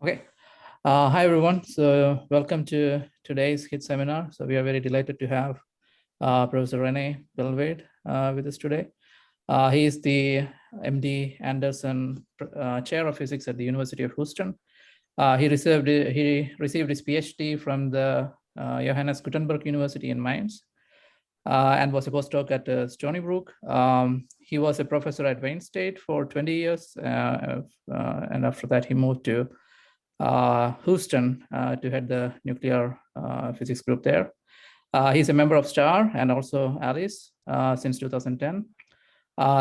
Okay. Hi, everyone. So welcome to today's HIT seminar. So we are very delighted to have Professor Rene Bellwied with us today. He is the MD Anderson Chair of Physics at the University of Houston. He received his PhD from the Johannes Gutenberg University in Mainz and was a postdoc at Stony Brook. He was a professor at Wayne State for 20 years. And after that, he moved to Houston to head the nuclear physics group there. He's a member of STAR and also ALICE since 2010.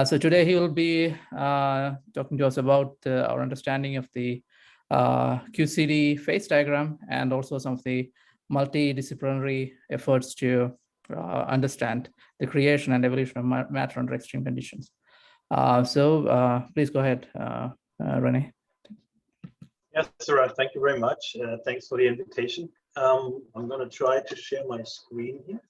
So today he will be talking to us about our understanding of the QCD phase diagram and also some of the multidisciplinary efforts to understand the creation and evolution of matter under extreme conditions. So please go ahead, Rene. Yes, sir. Thank you very much. Thanks for the invitation. I'm going to try to share my screen here.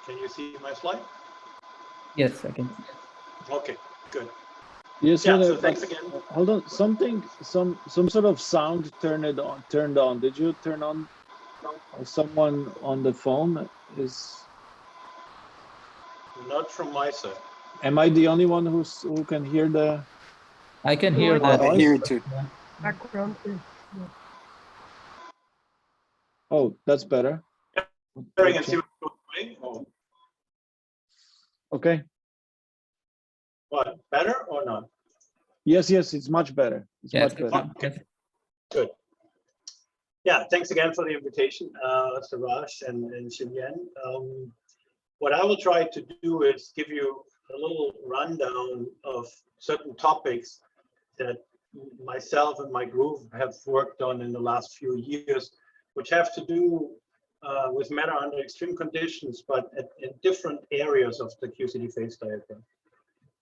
Can you see my slide? Yes, I can. Okay, good. Yes, yeah, so thanks again. Hold on, some sort of sound turned on. Did you turn on? Someone on the phone is not from my side. Am I the only one who can hear the? I can hear that. I hear it too. Background. Oh, that's better. Okay. What, better or not? Yes, it's much better. It's much better. Okay. Good. Yeah, thanks again for the invitation, Suraj and Xinyan. What I will try to do is give you a little rundown of certain topics that myself and my group have worked on in the last few years, which have to do with matter under extreme conditions, but in different areas of the QCD phase diagram.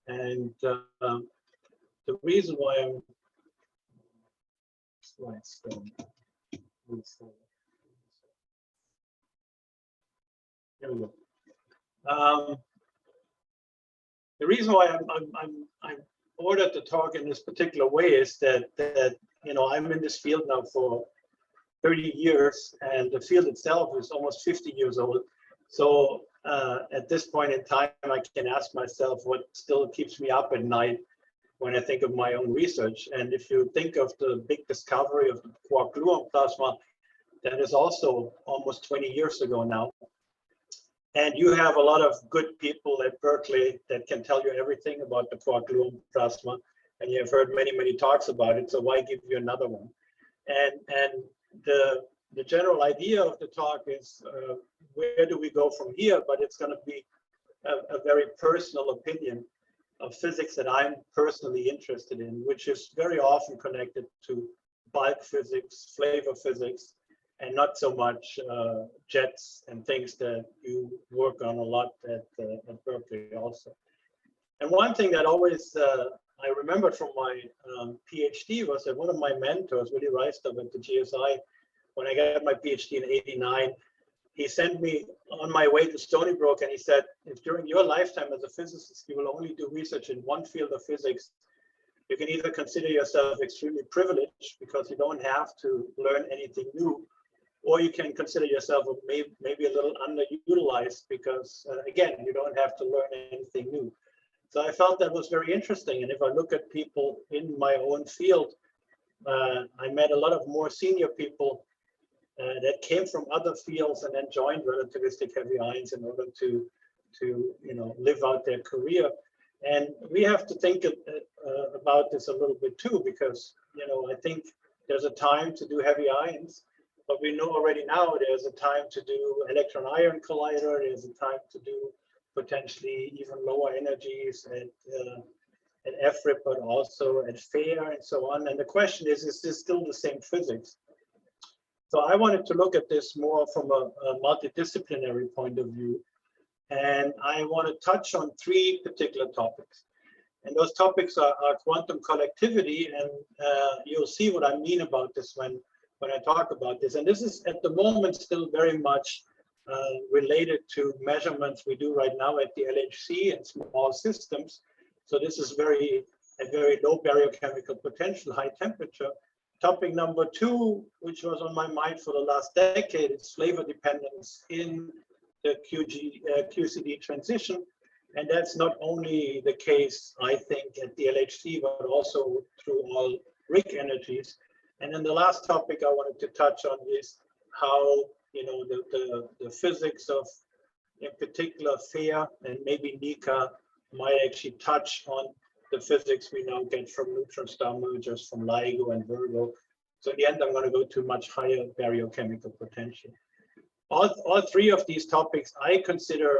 And the reason why I'm Here we go. The reason why I'm ordered to talk in this particular way is that you know, I'm in this field now for 30 years, and the field itself is almost 50 years old. So at this point in time, I can ask myself what still keeps me up at night when I think of my own research. And if you think of the big discovery of the quark-gluon plasma, that is also almost 20 years ago now. And you have a lot of good people at Berkeley that can tell you everything about the quark-gluon plasma, and you have heard many talks about it, so why give you another one? And the general idea of the talk is where do we go from here, but it's going to be a very personal opinion of physics that I'm personally interested in, which is very often connected to bulk physics, flavor physics, and not so much jets and things that you work on a lot at Berkeley also. And one thing that always I remembered from my PhD was that one of my mentors, Willy Reistov at the GSI, when I got my PhD in '89, he sent me on my way to Stony Brook, and he said, if during your lifetime as a physicist, you will only do research in one field of physics, you can either consider yourself extremely privileged because you don't have to learn anything new, or you can consider yourself maybe a little underutilized because, again, you don't have to learn anything new. So I felt that was very interesting. And if I look at people in my own field, I met a lot of more senior people that came from other fields and then joined relativistic heavy ions in order to you know, live out their career. And we have to think about this a little bit too, because, you know, I think there's a time to do heavy ions, but we know already now there's a time to do electron-ion collider, there's a time to do potentially even lower energies at FRIP, but also at FAIR and so on. And the question is this still the same physics? So I wanted to look at this more from a multidisciplinary point of view. And I want to touch on three particular topics. And those topics are quantum collectivity. And you'll see what I mean about this when when I talk about this. And this is at the moment still very much related to measurements we do right now at the LHC and small systems. So this is a very low baryochemical potential, high temperature. Topic number 2, which was on my mind for the last decade, is flavor dependence in the QCD transition. And that's not only the case, I think, at the LHC, but also through all RHIC energies. And then the last topic I wanted to touch on is how, you know, the physics of, in particular, FAIR and maybe NICA might actually touch on the physics we now get from neutron star mergers from LIGO and Virgo. So in the end, I'm going to go to much higher baryochemical potential. All 3 of these topics I consider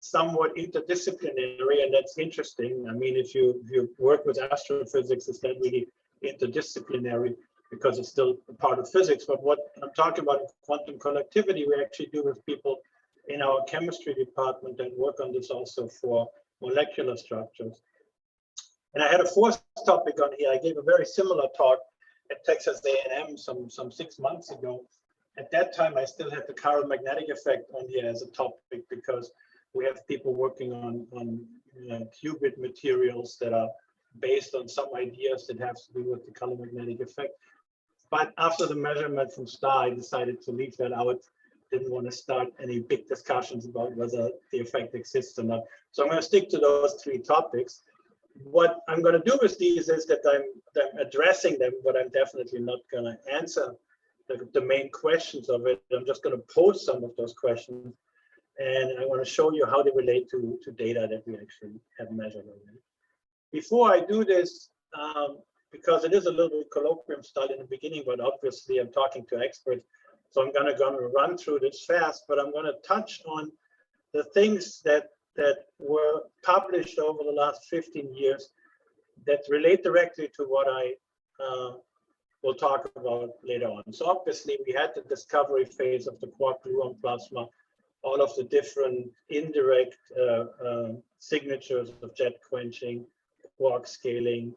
somewhat interdisciplinary, and that's interesting. I mean, if you work with astrophysics, it's not really interdisciplinary because it's still a part of physics. But what I'm talking about in quantum collectivity, we actually do with people in our chemistry department that work on this also for molecular structures. And I had a 4th topic on here. I gave a very similar talk at Texas A&M some 6 months ago. At that time, I still had the chiral magnetic effect on here as a topic because we have people working on qubit materials that are based on some ideas that have to do with the chiral magnetic effect. But after the measurement from STAR, I decided to leave that out. Didn't want to start any big discussions about whether the effect exists or not. So I'm going to stick to those 3 topics. What I'm going to do with these is that I'm addressing them, but I'm definitely not going to answer the main questions of it. I'm just going to pose some of those questions, and I want to show you how they relate to data that we actually have measured already. Before I do this, because it is a little bit colloquium style in the beginning, but obviously I'm talking to experts, so I'm going to run through this fast, but I'm going to touch on the things that were published over the last 15 years that relate directly to what I will talk about later on. So obviously we had the discovery phase of the quark-gluon plasma, all of the different indirect signatures of jet quenching, quark scaling,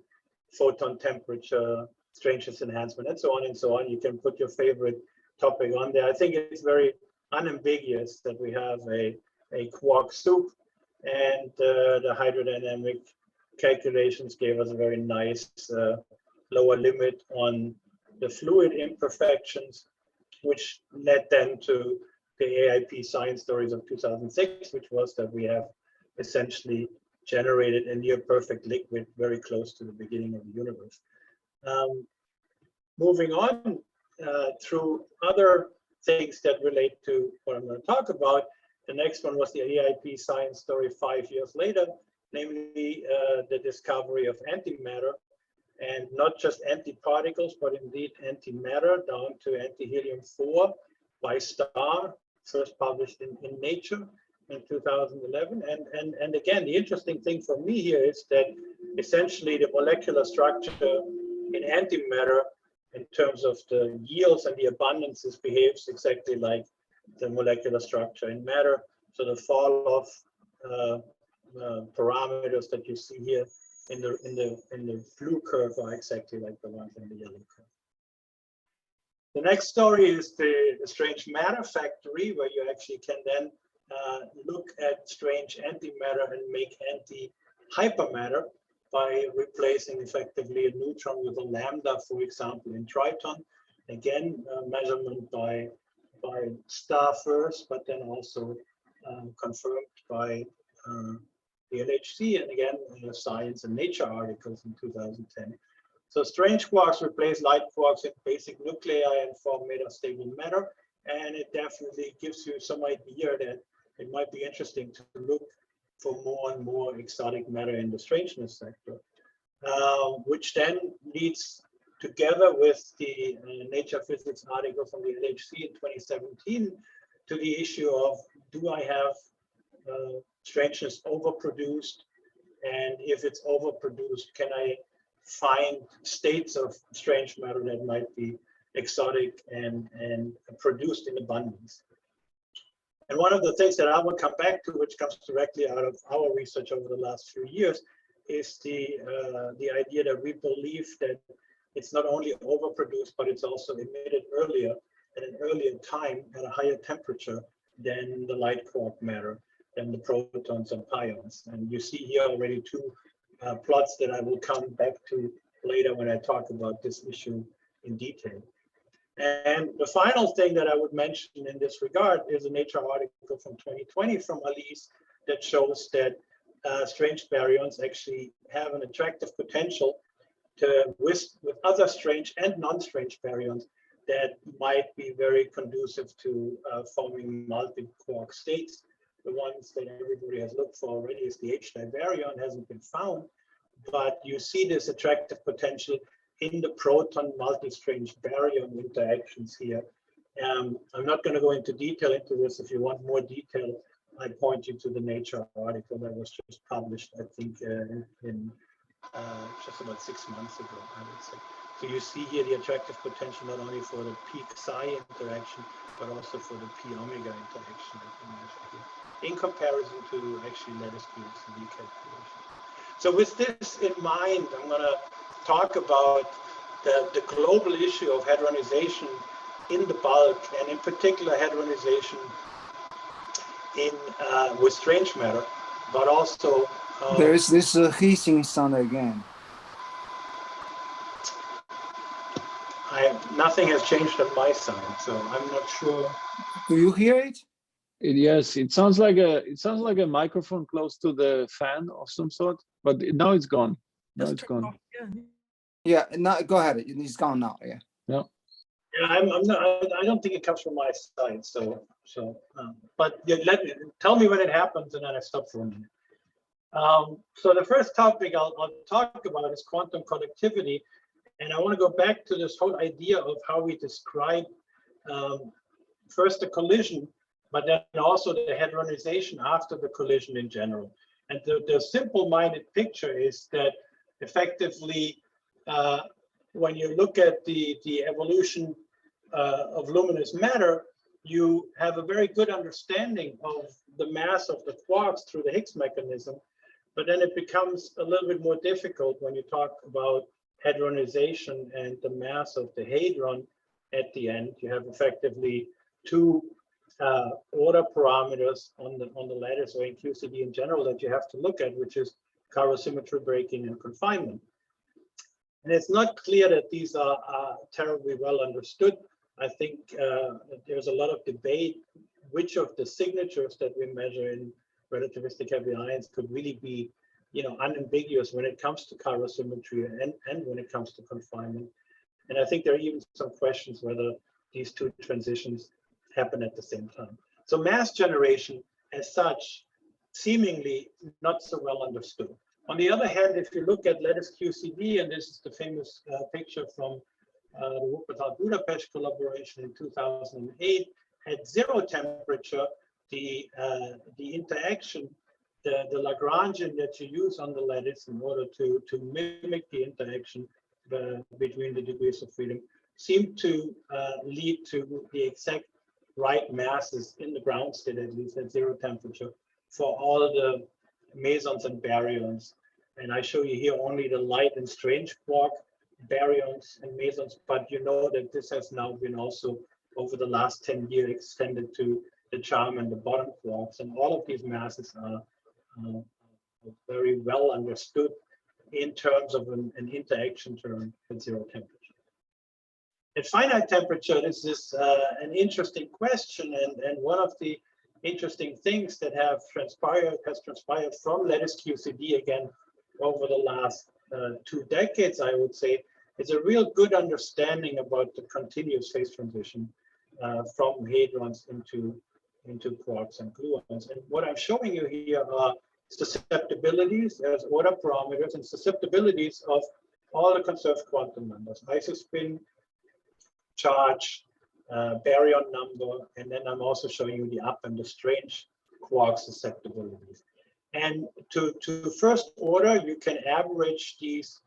photon temperature, strangeness enhancement, and so on and so on. You can put your favorite topic on there. I think it's very unambiguous that we have a quark soup, and the hydrodynamic calculations gave us a very nice lower limit on the fluid imperfections, which led then to the AIP science stories of 2006, which was that we have essentially generated a near perfect liquid very close to the beginning of the universe. Moving on through other things that relate to what I'm going to talk about, the next one was the AIP science story 5 years later, namely the discovery of antimatter, and not just antiparticles, but indeed antimatter down to antihelium-4 by STAR, first published in Nature in 2011. And again, the interesting thing for me here is that essentially the molecular structure in antimatter in terms of the yields and the abundances behaves exactly like the molecular structure in matter. So the fall off parameters that you see here in the blue curve are exactly like the ones in the yellow curve. The next story is the strange matter factory, where you actually can then look at strange antimatter and make anti-hypermatter by replacing effectively a neutron with a lambda, for example, in Triton. Again, measurement by STAR first, but then also confirmed by the LHC, and again, Science and Nature articles in 2010. So strange quarks replace light quarks in basic nuclei and form metastable matter, and it definitely gives you some idea that it might be interesting to look for more and more exotic matter in the strangeness sector, which then leads together with the Nature Physics article from the LHC in 2017 to the issue of, do I have strangeness overproduced? And if it's overproduced, can I find states of strange matter that might be exotic and produced in abundance? And one of the things that I will come back to, which comes directly out of our research over the last few years, is the idea that we believe that it's not only overproduced, but it's also emitted earlier at an earlier time at a higher temperature than the light quark matter, than the protons and pions. And you see here already two plots that I will come back to later when I talk about this issue in detail. And the final thing that I would mention in this regard is a Nature article from 2020 from Alice that shows that strange baryons actually have an attractive potential to with other strange and non-strange baryons that might be very conducive to forming multi-quark states. The ones that everybody has looked for already is the H-type baryon, hasn't been found, but you see this attractive potential in the proton multi-strange baryon interactions here. I'm not going to go into detail into this. If you want more detail, I point you to the Nature article that was just published, I think, in just about 6 months ago, I would say. So you see here the attractive potential not only for the peak psi interaction, but also for the p omega interaction that we measure here, in comparison to actually lattice QCD calculation. So with this in mind, I'm going to talk about the global issue of hadronization in the bulk, and in particular hadronization in with strange matter, but also there is this hissing sound again. Nothing has changed on my side, so I'm not sure. Do you hear it? Yes, it sounds like a microphone close to the fan of some sort, but now it's gone. Now it's gone. Yeah, now go ahead. It's gone now. Yeah. No. Yeah, I'm not. I don't think it comes from my side. But tell me when it happens, and then I stop for a minute. So the first topic I'll talk about is quantum collectivity, and I want to go back to this whole idea of how we describe first the collision, but then also the hadronization after the collision in general. And the simple-minded picture is that effectively, when you look at the evolution of luminous matter, you have a very good understanding of the mass of the quarks through the Higgs mechanism, but then it becomes a little bit more difficult when you talk about hadronization and the mass of the hadron at the end. You have effectively two order parameters on the lattice, or in QCD in general, that you have to look at, which is chirosymmetry breaking and confinement. And it's not clear that these are terribly well understood. I think there's a lot of debate which of the signatures that we measure in relativistic heavy ions could really be, unambiguous when it comes to chirosymmetry and when it comes to confinement. And I think there are even some questions whether these two transitions happen at the same time. So mass generation as such, seemingly not so well understood. On the other hand, if you look at lattice QCD, and this is the famous picture from the Wuppertal-Budapest collaboration in 2008, at zero temperature, the interaction, the Lagrangian that you use on the lattice in order to mimic the interaction between the degrees of freedom, seem to lead to the exact right masses in the ground state, at least at zero temperature, for all the mesons and baryons. And I show you here only the light and strange quark baryons and mesons, but you know that this has now been also over the last 10 years extended to the charm and the bottom quarks, and all of these masses are very well understood in terms of an interaction term at zero temperature. At finite temperature, this is an interesting question, and one of the interesting things that has transpired from lattice QCD again over the last 2 decades, I would say, is a real good understanding about the continuous phase transition from hadrons into quarks and gluons. And what I'm showing you here are susceptibility as order parameters and susceptibilities of all the conserved quantum numbers: isospin, charge, baryon number, and then I'm also showing you the up and the strange quark susceptibilities. And to first order, you can average these.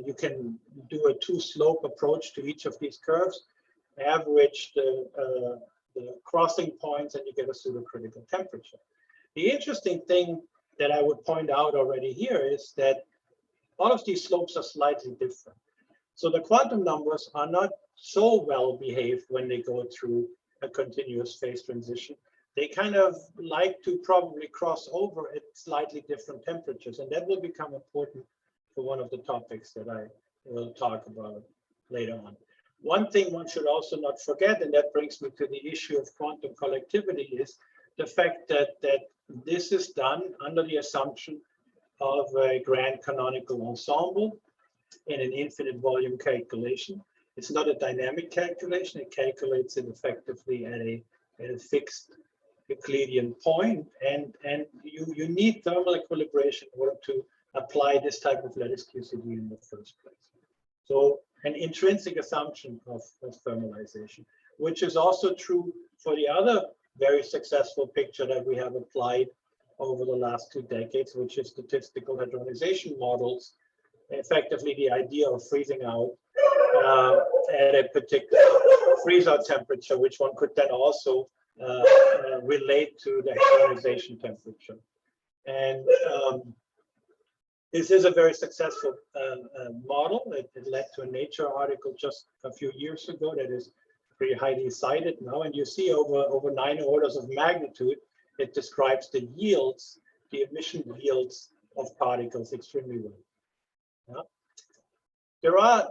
You can do a two-slope approach to each of these curves, average the crossing points, and you get a pseudo-critical temperature. The interesting thing that I would point out already here is that all of these slopes are slightly different. So the quantum numbers are not so well behaved when they go through a continuous phase transition. They kind of like to probably cross over at slightly different temperatures, and that will become important for one of the topics that I will talk about later on. One thing one should also not forget, and that brings me to the issue of quantum collectivity, is the fact that this is done under the assumption of a grand canonical ensemble in an infinite volume calculation. It's not a dynamic calculation. It calculates it effectively at a fixed Euclidean point, and you need thermal equilibration in order to apply this type of lattice QCD in the first place. So an intrinsic assumption of thermalization, which is also true for the other very successful picture that we have applied over the last 2 decades, which is statistical hadronization models. Effectively, the idea of freezing out at a particular freeze-out temperature, which one could then also relate to the hadronization temperature. And this is a very successful model. It led to a Nature article just a few years ago that is pretty highly cited now. And you see over 9 orders of magnitude, it describes the yields, the emission yields of particles extremely well. Yeah. There are,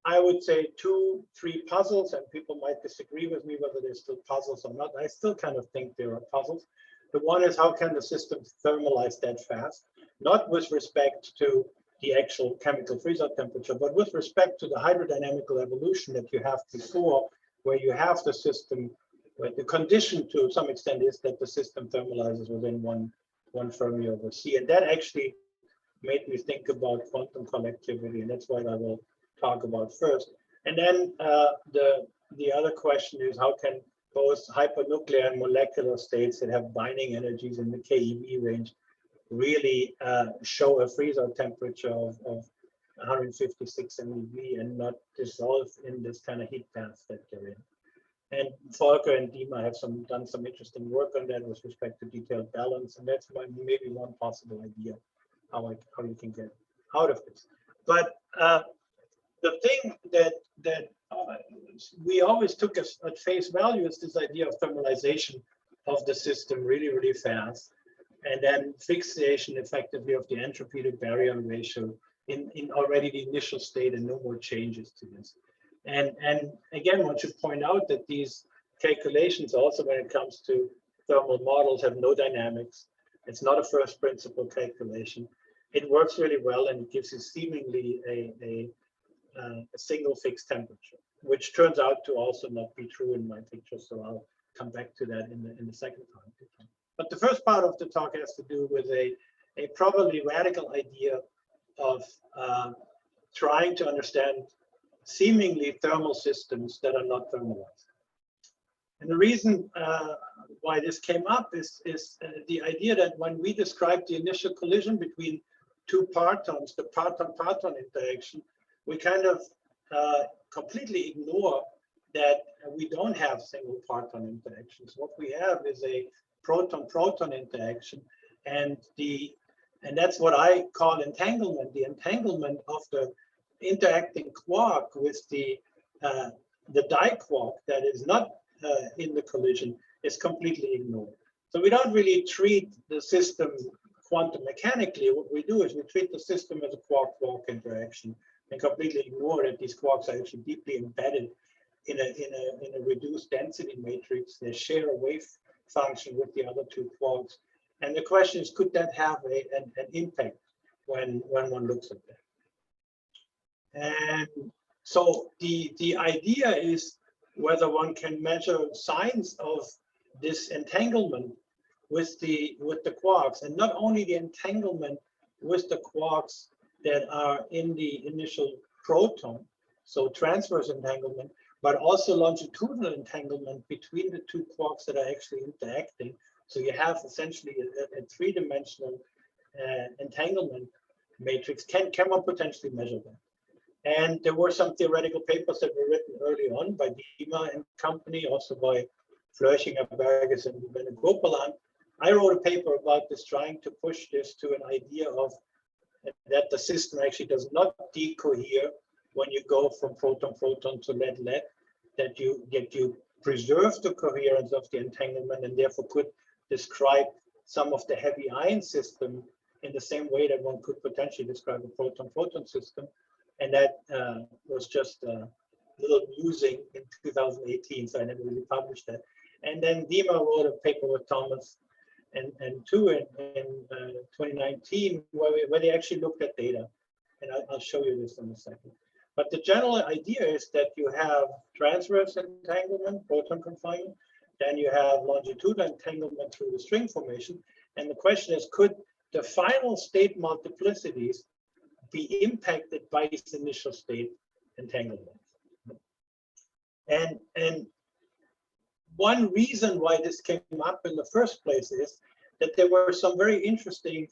I would say, 2, 3 puzzles, and people might disagree with me whether they're still puzzles or not. I still kind of think there are puzzles. The one is, how can the system thermalize that fast? Not with respect to the actual chemical freeze-out temperature, but with respect to the hydrodynamical evolution that you have before, where you have the system, where the condition to some extent is that the system thermalizes within one Fermi over C. And that actually made me think about quantum collectivity, and that's what I will talk about first. And then the other question is, how can both hypernuclear and molecular states that have binding energies in the keV range really show a freeze-out temperature of 156 MeV and not dissolve in this kind of heat bath that they're in? And Volker and Dima have done some interesting work on that with respect to detailed balance, and that's maybe one possible idea how you can get out of this. But the thing that we always took at face value is this idea of thermalization of the system really, really fast, and then fixation effectively of the entropy to baryon ratio in already the initial state and no more changes to this. And again, one should point out that these calculations also, when it comes to thermal models, have no dynamics. It's not a first principle calculation. It works really well, and it gives you seemingly a single fixed temperature, which turns out to also not be true in my picture. So I'll come back to that in the second part. But the first part of the talk has to do with a probably radical idea of trying to understand seemingly thermal systems that are not thermalized. And the reason why this came up is the idea that when we describe the initial collision between 2 partons, the parton-parton interaction, we kind of completely ignore that we don't have single parton interactions. What we have is a proton-proton interaction, and that's what I call entanglement. The entanglement of the interacting quark with the diquark that is not in the collision is completely ignored. So we don't really treat the system quantum mechanically. What we do is we treat the system as a quark-quark interaction and completely ignore that these quarks are actually deeply embedded in a reduced density matrix. They share a wave function with the other 2 quarks. And the question is, could that have an impact when one looks at that? And so the idea is whether one can measure signs of this entanglement with the quarks, and not only the entanglement with the quarks that are in the initial proton, so transverse entanglement, but also longitudinal entanglement between the 2 quarks that are actually interacting. So you have essentially a 3-dimensional entanglement matrix. Can one potentially measure that? And there were some theoretical papers that were written early on by Dima and company, also by Flörschinger, Berges, and Venugopalan. I wrote a paper about this, trying to push this to an idea of that the system actually does not decohere when you go from proton-proton to lead-lead, that you preserve the coherence of the entanglement and therefore could describe some of the heavy ion system in the same way that one could potentially describe a proton-proton system. And that was just a little musing in 2018, so I never really published that. And then Dima wrote a paper with Thomas and two in 2019 where they actually looked at data. And I'll show you this in a second. But the general idea is that you have transverse entanglement, proton confinement, then you have longitudinal entanglement through the string formation. And the question is, could the final state multiplicities be impacted by this initial state entanglement? And one reason why this came up in the first place is that there were some very interesting,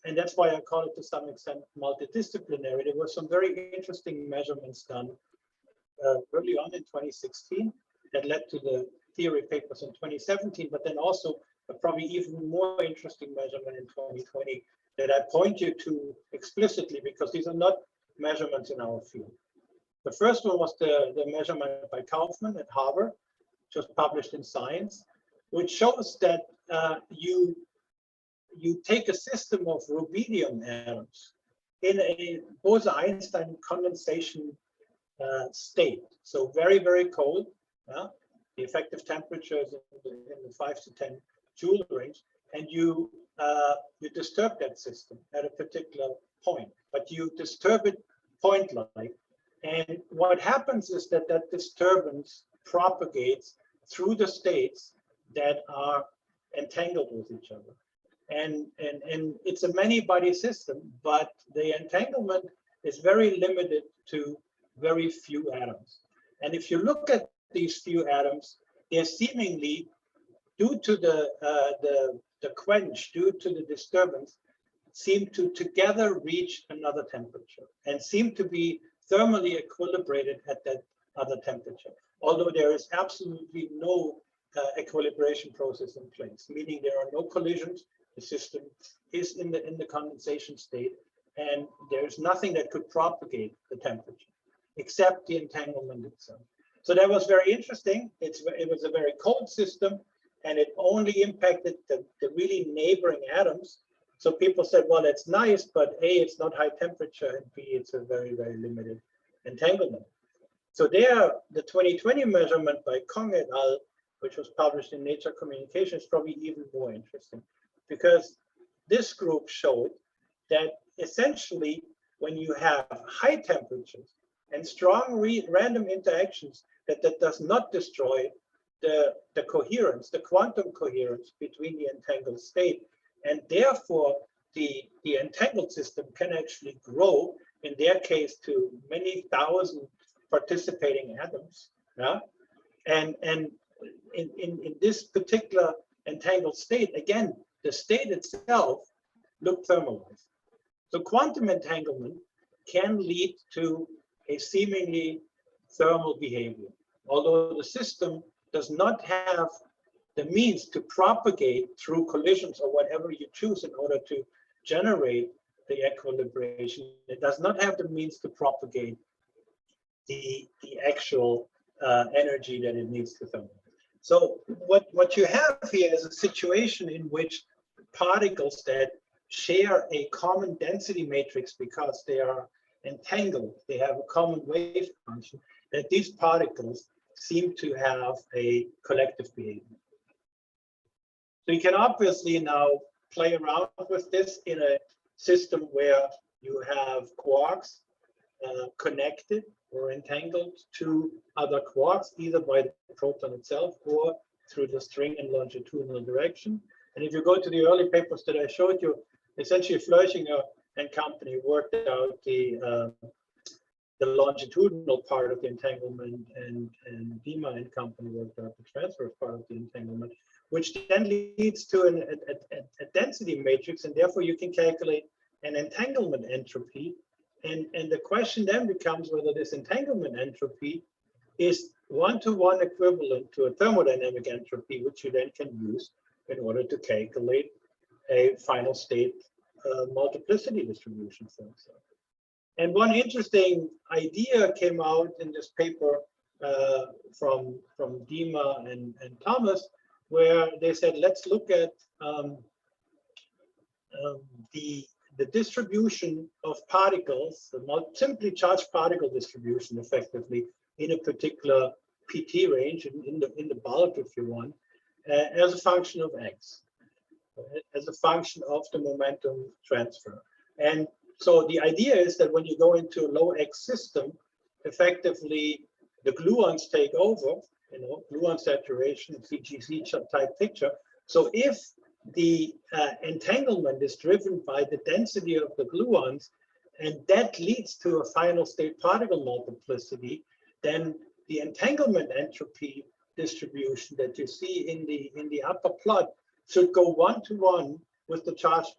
and that's why I call it to some extent multidisciplinary. There were some very interesting measurements done early on in 2016 that led to the theory papers in 2017, but then also a probably even more interesting measurement in 2020 that I point you to explicitly because these are not measurements in our field. The first one was the measurement by Kaufman at Harvard, just published in Science, which shows that you take a system of rubidium atoms in a Bose-Einstein condensation state, so very, very cold. The effective temperature is in the 5 to 10 joule range, and you disturb that system at a particular point, but you disturb it point-like. And what happens is that that disturbance propagates through the states that are entangled with each other. And it's a many-body system, but the entanglement is very limited to very few atoms. And if you look at these few atoms, they're seemingly, due to the quench, due to the disturbance, seem to together reach another temperature and seem to be thermally equilibrated at that other temperature, although there is absolutely no equilibration process in place, meaning there are no collisions. The system is in the condensation state, and there's nothing that could propagate the temperature except the entanglement itself. So that was very interesting. It was a very cold system, and it only impacted the really neighboring atoms. So people said, well, it's nice, but A, it's not high temperature, and B, it's a very, very limited entanglement. So there, the 2020 measurement by Kong et al., which was published in Nature Communications, is probably even more interesting, because this group showed that essentially when you have high temperatures and strong random interactions, that does not destroy the coherence, the quantum coherence between the entangled state. And therefore, the entangled system can actually grow, in their case, to many thousand participating atoms. Yeah? And in this particular entangled state, again, the state itself looked thermalized. So quantum entanglement can lead to a seemingly thermal behavior, although the system does not have the means to propagate through collisions or whatever you choose in order to generate the equilibration. It does not have the means to propagate the actual energy that it needs to thermalize. So what you have here is a situation in which particles that share a common density matrix because they are entangled, they have a common wave function, that these particles seem to have a collective behavior. So you can obviously now play around with this in a system where you have quarks connected or entangled to other quarks, either by the proton itself or through the string in longitudinal direction. And if you go to the early papers that I showed you, essentially Fleischinger and company worked out the longitudinal part of the entanglement, and Dima and company worked out the transverse part of the entanglement, which then leads to a density matrix, and therefore you can calculate an entanglement entropy. And the question then becomes whether this entanglement entropy is one-to-one equivalent to a thermodynamic entropy, which you then can use in order to calculate a final state multiplicity distribution for itself. And one interesting idea came out in this paper from Dima and Thomas, where they said, let's look at the distribution of particles, the simply charged particle distribution, effectively in a particular PT range, in the bulk, if you want, as a function of x, as a function of the momentum transfer. And so the idea is that when you go into a low x system, effectively the gluons take over, gluon saturation, CGC type picture. So if the entanglement is driven by the density of the gluons, and that leads to a final state particle multiplicity, then the entanglement entropy distribution that you see in the upper plot should go one-to-one with the charged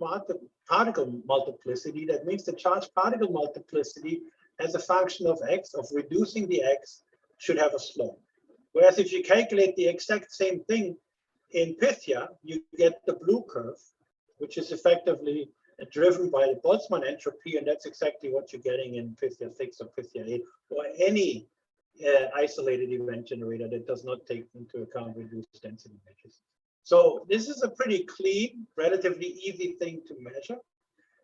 particle multiplicity. That means the charged particle multiplicity as a function of x, of reducing the x, should have a slope. Whereas if you calculate the exact same thing in Pythia, you get the blue curve, which is effectively driven by the Boltzmann entropy, and that's exactly what you're getting in Pythia 6 or Pythia 8, or any isolated event generator that does not take into account reduced density measures. So this is a pretty clean, relatively easy thing to measure.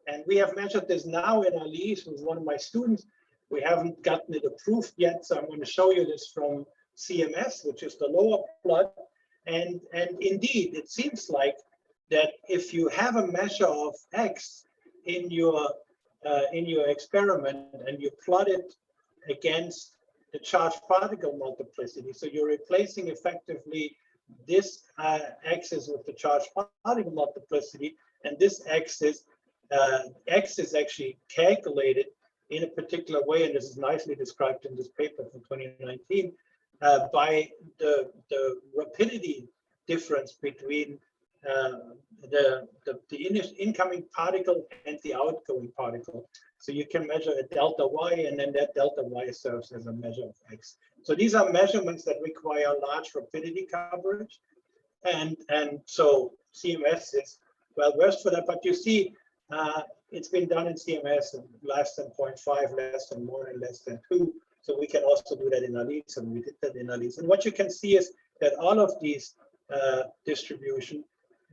And we have measured this now in RHIC with one of my students. We haven't gotten it approved yet, so I'm going to show you this from CMS, which is the lower plot. And indeed, it seems like that if you have a measure of x in your experiment and you plot it against the charged particle multiplicity, so you're replacing effectively this axis with the charged particle multiplicity, and this axis, x is actually calculated in a particular way, and this is nicely described in this paper from 2019, by the rapidity difference between the incoming particle and the outgoing particle. So you can measure a delta y, and then that delta y serves as a measure of x. So these are measurements that require large rapidity coverage, and so CMS is well versed for that. But you see, it's been done in CMS less than 0.5, less than 1, and less than 2. So we can also do that in RHIC, and we did that in RHIC. And what you can see is that all of these distribution,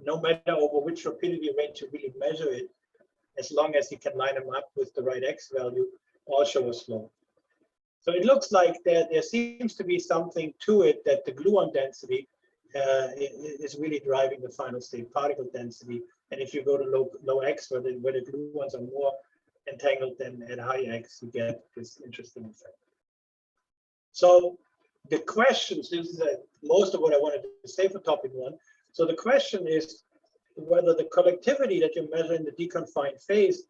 no matter over which rapidity range you really measure it, as long as you can line them up with the right x value, all show a slope. So it looks like there seems to be something to it, that the gluon density is really driving the final state particle density. And if you go to low x, where the gluons are more entangled than at high x, you get this interesting effect. So the questions, this is most of what I wanted to say for topic 1. So the question is whether the collectivity that you measure in the deconfined phase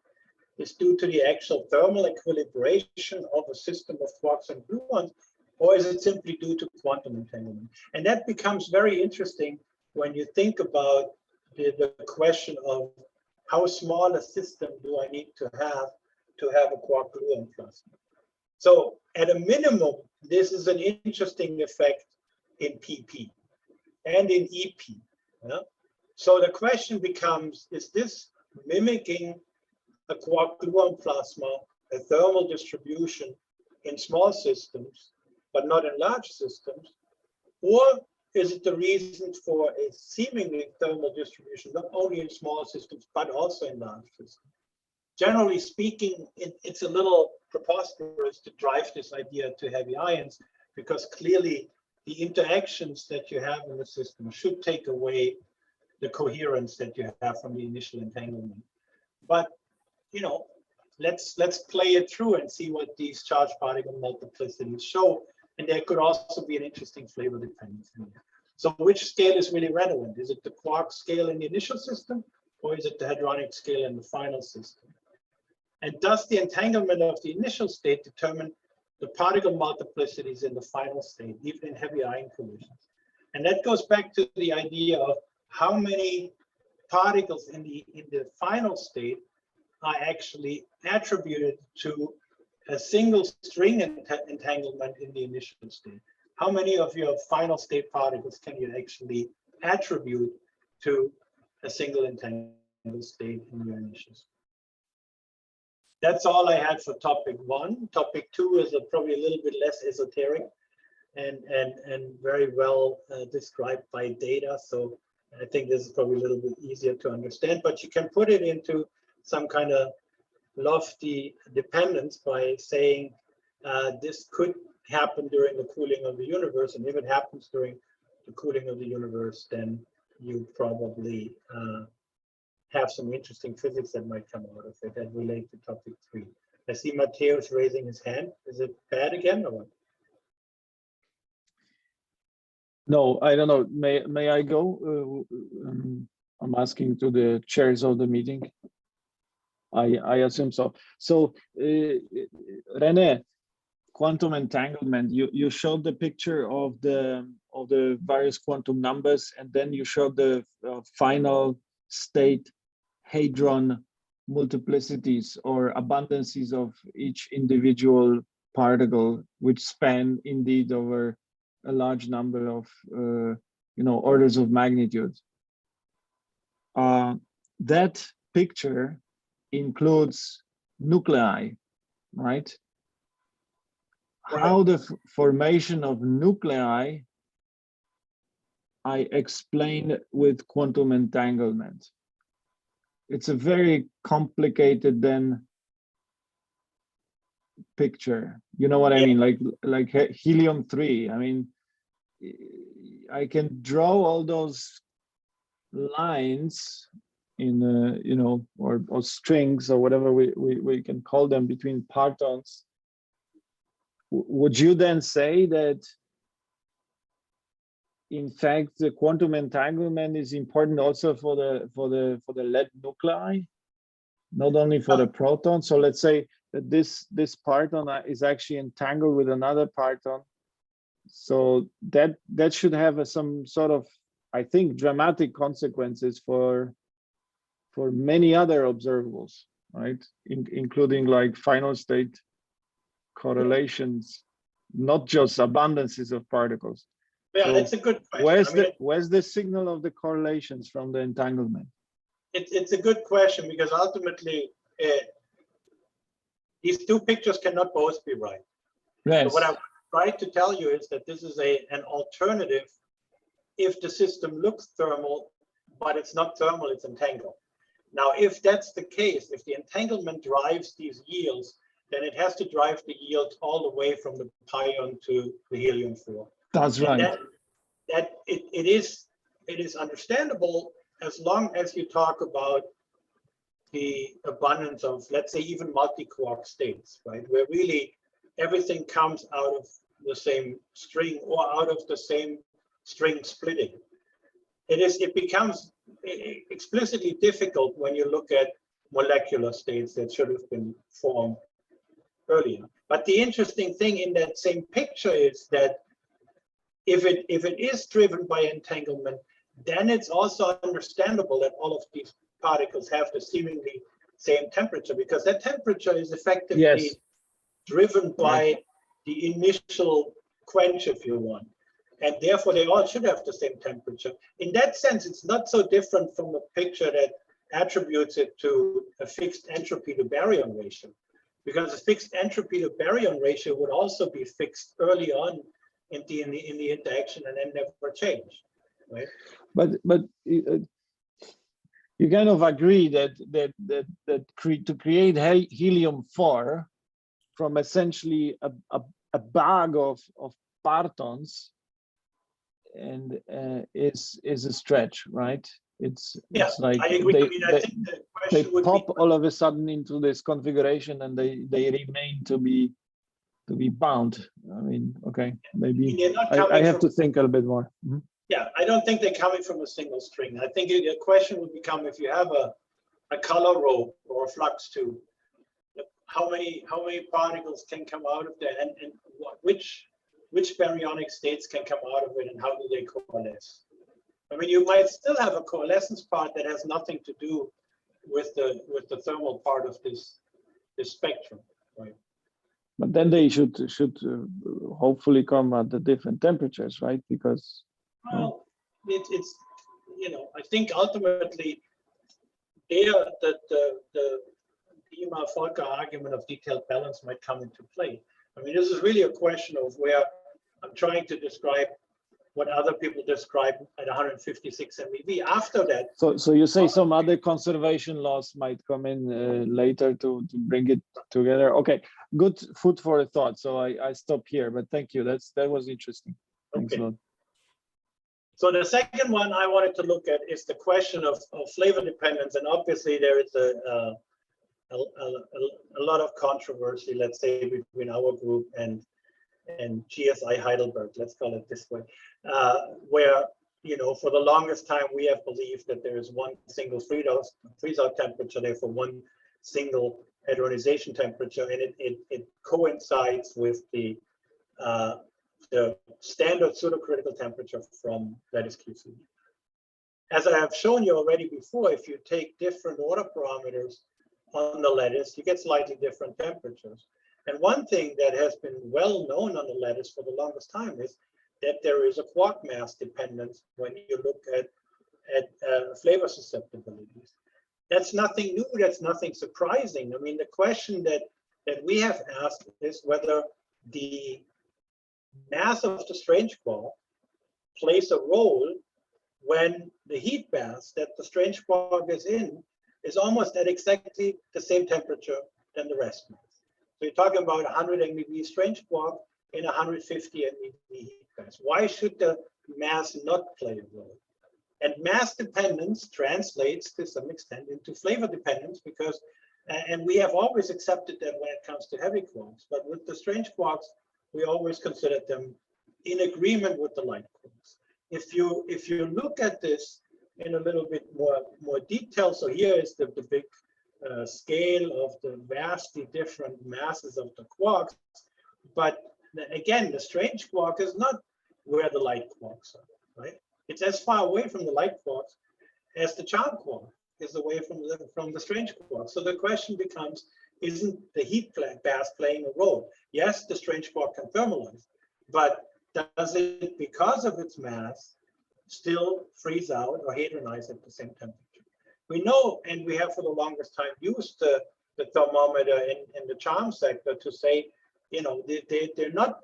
is due to the actual thermal equilibration of a system of quarks and gluons, or is it simply due to quantum entanglement? And that becomes very interesting when you think about the question of how small a system do I need to have a quark gluon plasma. So at a minimum, this is an interesting effect in PP and in EP. Yeah? So the question becomes, is this mimicking a quark gluon plasma, a thermal distribution in small systems, but not in large systems? Or is it the reason for a seemingly thermal distribution, not only in small systems, but also in large systems? Generally speaking, it's a little preposterous to drive this idea to heavy ions, because clearly the interactions that you have in the system should take away the coherence that you have from the initial entanglement. But let's play it through and see what these charged particle multiplicities show. And there could also be an interesting flavor dependency here. So which scale is really relevant? Is it the quark scale in the initial system, or is it the hadronic scale in the final system? And does the entanglement of the initial state determine the particle multiplicities in the final state, even in heavy ion collisions? And that goes back to the idea of how many particles in the final state are actually attributed to a single string entanglement in the initial state. How many of your final state particles can you actually attribute to a single entangled state in your initial state? that's all I had for topic 1. Topic 2 is probably a little bit less esoteric and very well described by data. So I think this is probably a little bit easier to understand, but you can put it into some kind of lofty dependence by saying this could happen during the cooling of the universe, and if it happens during the cooling of the universe, then you probably have some interesting physics that might come out of it that relate to topic 3. I see Matthäus raising his hand. Is it bad again or what? No, I don't know. May I go? I'm asking to the chairs of the meeting. I assume so. So, Rene, quantum entanglement. You showed the picture of the various quantum numbers, and then you showed the final state hadron multiplicities or abundances of each individual particle, which span indeed over a large number of orders of magnitude. That picture includes nuclei, right? How the formation of nuclei I explain with quantum entanglement. It's a very complicated then picture. You know what I mean? Like helium-3. I mean, I can draw all those lines in or strings or whatever we can call them between partons. Would you then say that in fact the quantum entanglement is important also for the lead nuclei, not only for the proton? So let's say that this parton is actually entangled with another parton, so that should have some sort of, I think, dramatic consequences for many other observables, right? Including like final state correlations, not just abundances of particles. Yeah, So it's a good question. Where's the signal of the correlations from the entanglement? It's a good question, because ultimately these two pictures cannot both be right. Yes. So what I tried to tell you is that this is an alternative if the system looks thermal, but it's not thermal, it's entangled. Now, if that's the case, if the entanglement drives these yields, then it has to drive the yields all the way from the pion to the helium-4. That's right. That it is understandable as long as you talk about the abundance of, let's say, even multi-quark states, right? Where really everything comes out of the same string or out of the same string splitting. It becomes explicitly difficult when you look at molecular states that should have been formed earlier. But the interesting thing in that same picture is that if it is driven by entanglement, then it's also understandable that all of these particles have the seemingly same temperature, because that temperature is effectively driven by the initial quench, if you want. And therefore, they all should have the same temperature. In that sense, it's not so different from a picture that attributes it to a fixed entropy to baryon ratio, because a fixed entropy to baryon ratio would also be fixed early on in the interaction and then never change, right? But you kind of agree that to create helium-4 from essentially a bag of partons and is a stretch, right? It's like I agree. I think the question they pop all of a sudden into this configuration and they remain to be bound. I mean, okay, maybe I have to think a little bit more. Mm-hmm. Yeah, I don't think they're coming from a single string. I think the question would become, if you have a color rope or a flux tube, how many particles can come out of there, and which baryonic states can come out of it, and how do they coalesce? I mean, you might still have a coalescence part that has nothing to do with the thermal part of this spectrum, right? But then they should hopefully come at the different temperatures, right? Because well, it's I think ultimately the Volcker argument of detailed balance might come into play. I mean, this is really a question of where I'm trying to describe what other people describe at 156 MeV. After that, so you say some other conservation laws might come in later to bring it together. Okay, good food for thought. So I stop here, but thank you. That was interesting. Thanks a lot. So the second one I wanted to look at is the question of flavor dependence, and obviously there is a lot of controversy, let's say, between our group and GSI Heidelberg, let's call it this way, where, you know, for the longest time we have believed that there is one single freeze-out temperature, therefore one single hydrogenization temperature, and it coincides with the standard pseudocritical temperature from lattice QCD. As I have shown you already before, if you take different order parameters on the lattice, you get slightly different temperatures. And one thing that has been well known on the lattice for the longest time is that there is a quark mass dependence when you look at flavor susceptibilities. That's nothing new, that's nothing surprising. I mean, the question that we have asked is whether the mass of the strange quark plays a role when the heat mass that the strange quark is in is almost at exactly the same temperature than the rest mass. So you're talking about 100 MeV strange quark in 150 MeV heat mass. Why should the mass not play a role? And mass dependence translates to some extent into flavor dependence because, and we have always accepted that when it comes to heavy quarks, but with the strange quarks, we always considered them in agreement with the light quarks. If you look at this in a little bit more detail, so here is the big scale of the vastly different masses of the quarks, but again, the strange quark is not where the light quarks are, right? It's as far away from the light quarks as the charm quark is away from the strange quark. So the question becomes, isn't the heat mass playing a role? Yes, the strange quark can thermalize, but does it, because of its mass, still freeze out or hadronize at the same temperature? We know, and we have for the longest time used the thermometer in the charm sector to say, you know, they're not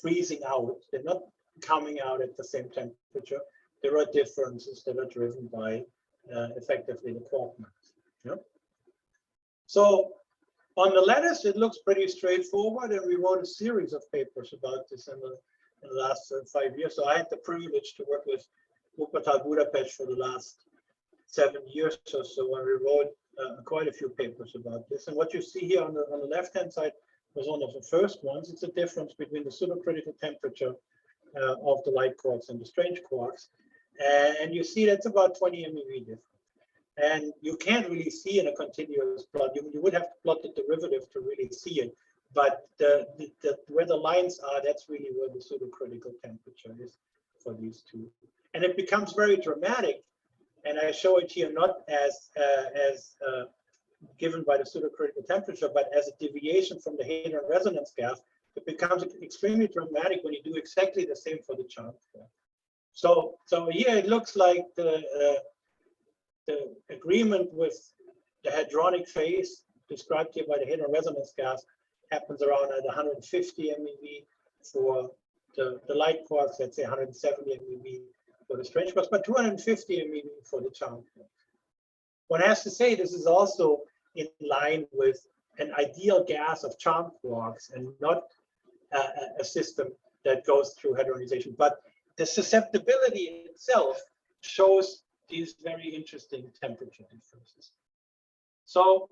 freezing out, they're not coming out at the same temperature. There are differences that are driven by effectively the quark mass. Yeah? So on the lattice, it looks pretty straightforward, and we wrote a series of papers about this in the last 5 years. So I had the privilege to work with Wuppertal Budapest for the last 7 years or so, when we wrote quite a few papers about this. And what you see here on the left-hand side was one of the first ones. It's a difference between the pseudocritical temperature of the light quarks and the strange quarks. And you see that's about 20 MeV difference. And you can't really see in a continuous plot. You would have to plot the derivative to really see it. But where the lines are, that's really where the pseudocritical temperature is for these two. And it becomes very dramatic. And I show it here not as given by the pseudocritical temperature, but as a deviation from the hadron resonance gas. It becomes extremely dramatic when you do exactly the same for the charm quark. So here it looks like the agreement with the hadronic phase described here by the hadron resonance gas happens around at 150 MeV for the light quarks, let's say 170 MeV for the strange quarks, but 250 MeV for the charm quarks. One has to say this is also in line with an ideal gas of charm quarks and not a system that goes through hadronization. But the susceptibility itself shows these very interesting temperature differences. So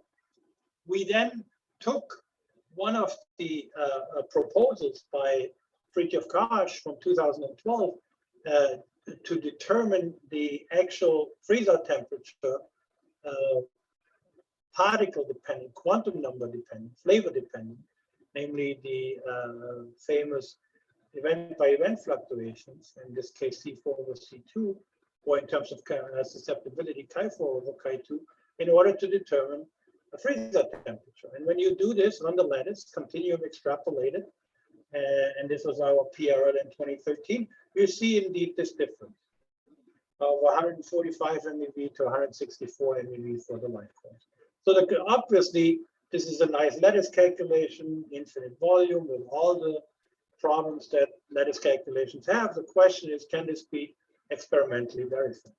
we then took one of the proposals by Fridtjof Karsch from 2012 to determine the actual freeze-out temperature, particle dependent, quantum number dependent, flavor dependent, namely the famous event by event fluctuations, in this case C4 over C2, or in terms of susceptibility chi4 over chi2, in order to determine a freeze-out temperature. And when you do this on the lattice, continuum extrapolated, and this was our PRL in 2013, you see indeed this difference of 145 MeV to 164 MeV for the light quarks. So obviously, this is a nice lattice calculation, infinite volume with all the problems that lattice calculations have. The question is, can this be experimentally verified?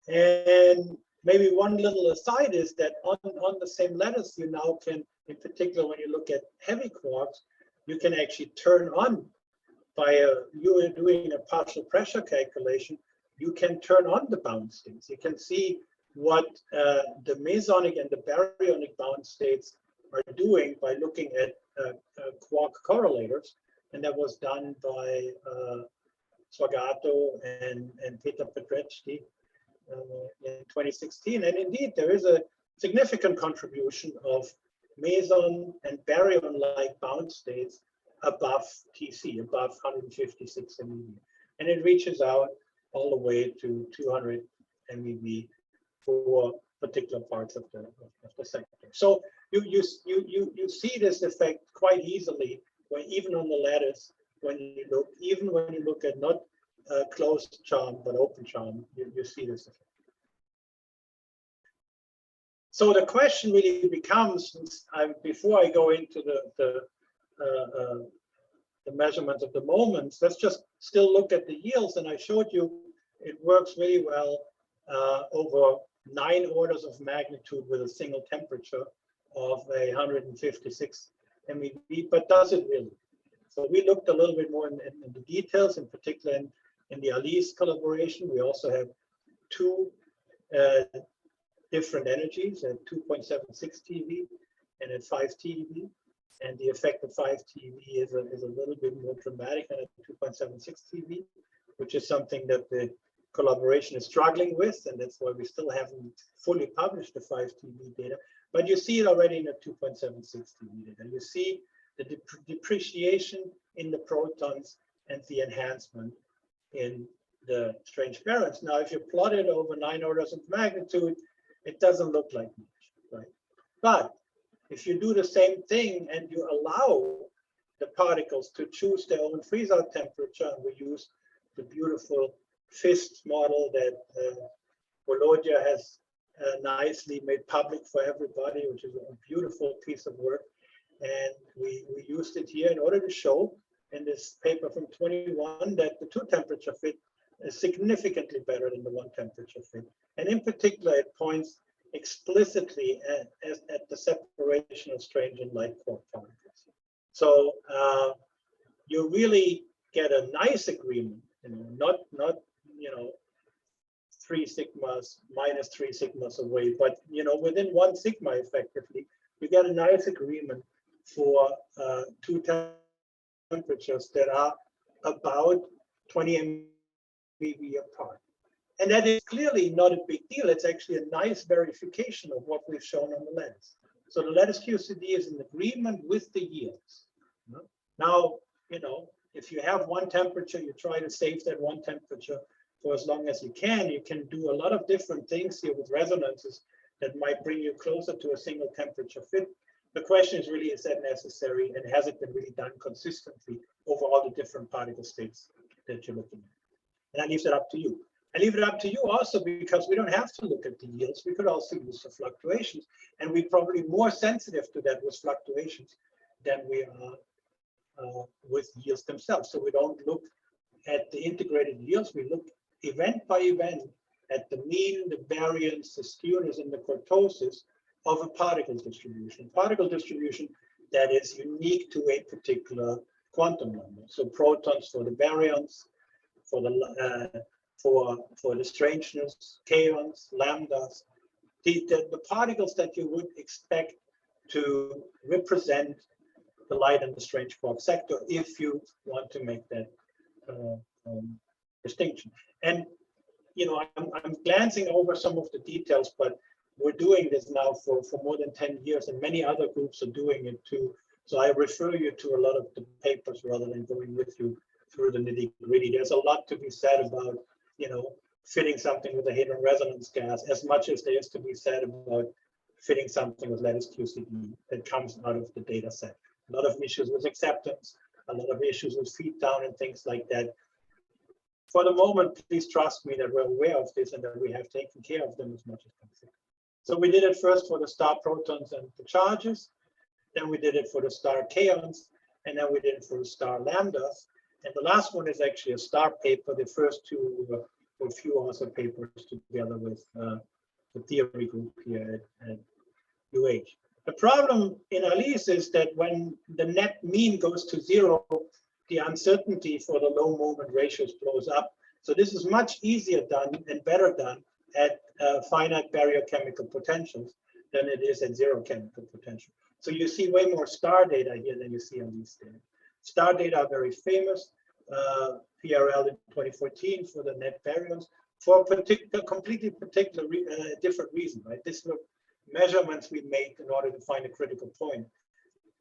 And maybe one little aside is that on the same lattice, you now can, in particular, when you look at heavy quarks, you can actually turn on by you are doing a partial pressure calculation, you can turn on the bound states. You can see what the mesonic and the baryonic bound states are doing by looking at quark correlators. And that was done by Swagato and Peter Petrecki in 2016. And indeed, there is a significant contribution of meson and baryon-like bound states above TC, above 156 MeV. And it reaches out all the way to 200 MeV for particular parts of the sector. So you see this effect quite easily when even on the lattice, when you look at not closed charm but open charm, you see this effect. So the question really becomes, before I go into the measurements of the moments, let's just still look at the yields. And I showed you it works really well over 9 orders of magnitude with a single temperature of 156 MeV, but does it really? So we looked a little bit more in the details, in particular in the Alice collaboration. We also have 2 different energies at 2.76 TeV and at 5 TeV. And the effect of 5 TeV is a little bit more dramatic than at 2.76 TeV, which is something that the collaboration is struggling with, and that's why we still haven't fully published the 5 TeV data. But you see it already in the 2.76 TeV data. You see the depreciation in the protons and the enhancement in the strange baryons. Now, if you plot it over 9 orders of magnitude, it doesn't look like much, right? But if you do the same thing and you allow the particles to choose their own freeze-out temperature, and we use the beautiful FIST model that Volodya has nicely made public for everybody, which is a beautiful piece of work. And we used it here in order to show in this paper from 21 that the 2 temperature fit is significantly better than the 1 temperature fit. And in particular, it points explicitly at the separation of strange and light quark particles. So you really get a nice agreement, not 3 sigmas minus 3 sigmas away, but within 1 sigma effectively, you get a nice agreement for 2 temperatures that are about 20 MeV apart. And that is clearly not a big deal. It's actually a nice verification of what we've shown on the lattice. So the lattice QCD is in agreement with the yields. Now, if you have 1 temperature, you try to save that 1 temperature for as long as you can. You can do a lot of different things here with resonances that might bring you closer to a single temperature fit. The question is really, is that necessary, and has it been really done consistently over all the different particle states that you're looking at? And I leave that up to you. I leave it up to you also because we don't have to look at the yields. We could also use the fluctuations, and we're probably more sensitive to that with fluctuations than we are with yields themselves. So we don't look at the integrated yields. We look event by event at the mean, the variance, the skewness, and the kurtosis of a particle distribution. Particle distribution that is unique to a particular quantum number. So protons for the baryons, for the strangeness, kaons, lambdas, the particles that you would expect to represent the light and the strange quark sector if you want to make that distinction. And I'm glancing over some of the details, but we're doing this now for more than 10 years, and many other groups are doing it too. So I refer you to a lot of the papers rather than going with you through the nitty-gritty. There's a lot to be said about fitting something with a hadron resonance gas, as much as there is to be said about fitting something with lattice QCD that comes out of the data set. A lot of issues with acceptance, a lot of issues with feed down and things like that. For the moment, please trust me that we're aware of this and that we have taken care of them as much as possible. So we did it first for the star protons and the charges, then we did it for the star kaons, and then we did it for the star lambdas. And the last one is actually a star paper. The first two were few author papers together with the theory group here at UH. The problem in ALICE is that when the net mean goes to 0, the uncertainty for the low moment ratios blows up. So this is much easier done and better done at finite barrier chemical potentials than it is at 0 chemical potential. So you see way more star data here than you see on these data. Star data are very famous. PRL in 2014 for the net baryons for a completely particular different reason, right? This were measurements we made in order to find a critical point.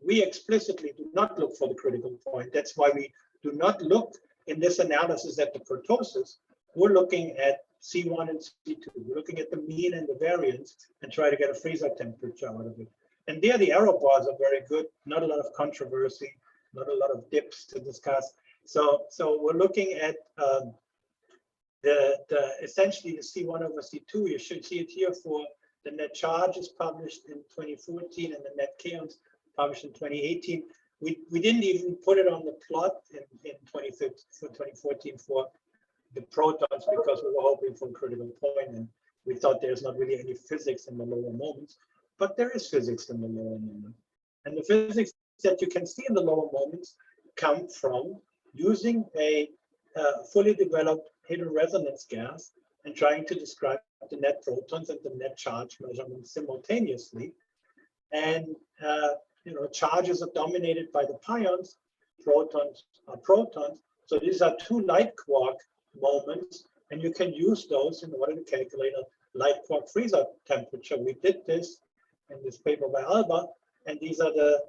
We explicitly do not look for the critical point. That's why we do not look in this analysis at the kurtosis. We're looking at C1 and C2. We're looking at the mean and the variance and try to get a freezer temperature out of it. And there the error bars are very good. Not a lot of controversy, not a lot of dips to discuss. So we're looking at essentially the C1 over C2. You should see it here for the net charge is published in 2014 and the net kaons published in 2018. We didn't even put it on the plot in 2014 for the protons because we were hoping for a critical point, and we thought there's not really any physics in the lower moments, but there is physics in the lower moments. And the physics that you can see in the lower moments come from using a fully developed hidden resonance gas and trying to describe the net protons and the net charge measurements simultaneously. And charges are dominated by the pions, protons are protons. So these are two light quark moments, and you can use those in order to calculate a light quark freezer temperature. We did this in this paper by Alba, and these are the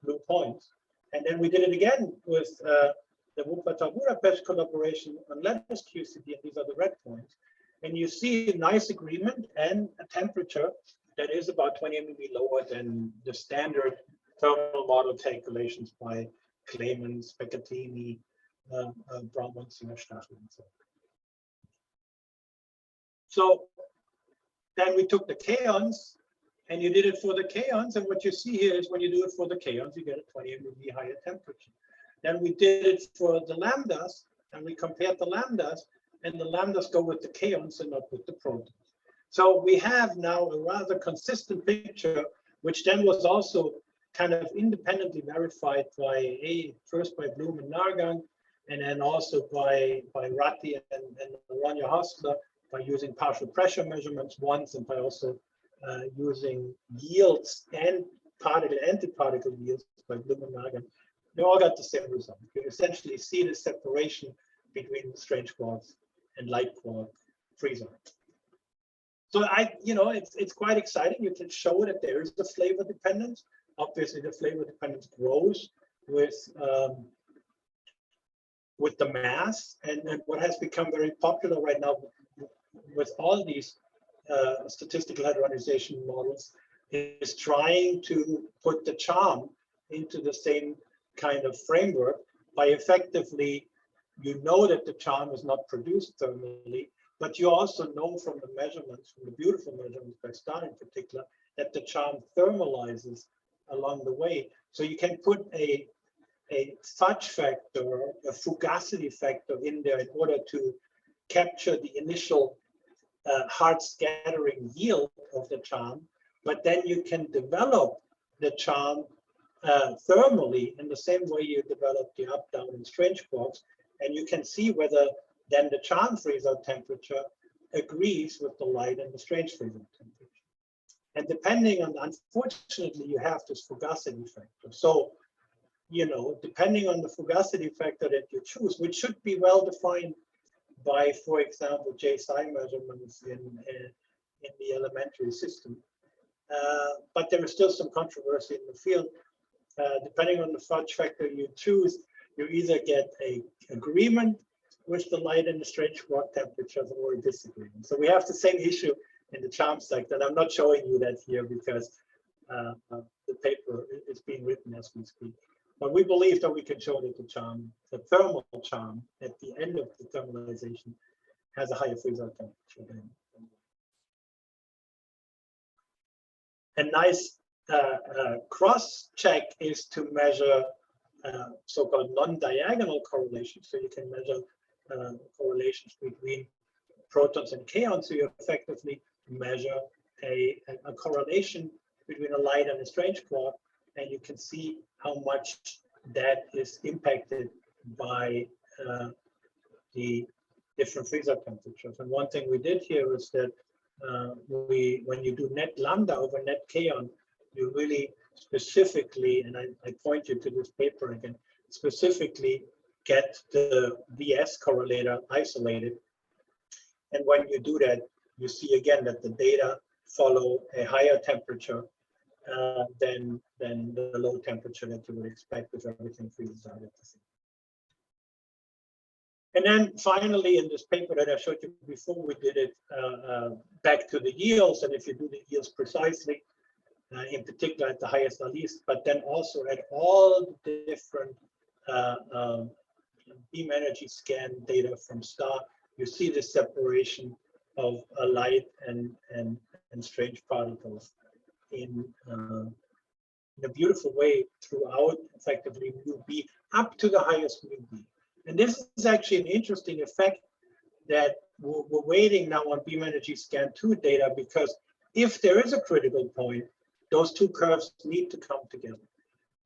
blue points. And then we did it again with the Wuppertal-Budapest collaboration on lattice QCD, and these are the red points. And you see a nice agreement and a temperature that is about 20 MeV lower than the standard thermal model calculations by Clayman, Specatini, Braun, Stachel, and so on. So then we took the kaons and you did it for the kaons. And what you see here is when you do it for the kaons, you get a 20 MeV higher temperature. Then we did it for the lambdas and we compared the lambdas, and the lambdas go with the kaons and not with the protons. So we have now a rather consistent picture, which then was also kind of independently verified by first by Bloom and Nargang, and then also by Ratti and Ronja Hostler by using partial pressure measurements once, and by also using yields and particle antiparticle yields by Bloom and Nargang. They all got the same result. You essentially see the separation between strange quarks and light quark freezer. So it's quite exciting. You can show that there is the flavor dependence. Obviously, the flavor dependence grows with the mass, and what has become very popular right now with all these statistical hydrogenization models is trying to put the charm into the same kind of framework by effectively, that the charm is not produced thermally, but you also know from the measurements, from the beautiful measurements by Star in particular, that the charm thermalizes along the way. So you can put a fudge factor, a fugacity factor in there in order to capture the initial hard scattering yield of the charm, but then you can develop the charm thermally in the same way you develop the up, down, and strange quarks, and you can see whether then the charm freezer temperature agrees with the light and the strange freezer temperature. And depending on, unfortunately, you have this fugacity factor. So, depending on the fugacity factor that you choose, which should be well defined by, for example, J-psi measurements in the elementary system. But there is still some controversy in the field. Depending on the fudge factor you choose, you either get an agreement with the light and the strange quark temperatures or a disagreement. So we have the same issue in the charm sector, and I'm not showing you that here because the paper is being written as we speak. But we believe that we can show that the thermal charm at the end of the thermalization has a higher freezer temperature than a nice cross check is to measure so-called non-diagonal correlations. So you can measure correlations between protons and kaons. So you effectively measure a correlation between a light and a strange quark, and you can see how much that is impacted by the different freezer temperatures. And one thing we did here is that when you do net lambda over net kaon, you really specifically, and I point you to this paper again, specifically get the VS correlator isolated. And when you do that, you see again that the data follow a higher temperature than the low temperature that you would expect if everything freezes out at the same. And then finally, in this paper that I showed you before, we did it back to the yields. And if you do the yields precisely, in particular at the highest or least, but then also at all the different beam energy scan data from star, you see the separation of a light and strange particles in a beautiful way throughout effectively mu b up to the highest mu b. And this is actually an interesting effect that we're waiting now on beam energy scan 2 data, because if there is a critical point, those two curves need to come together.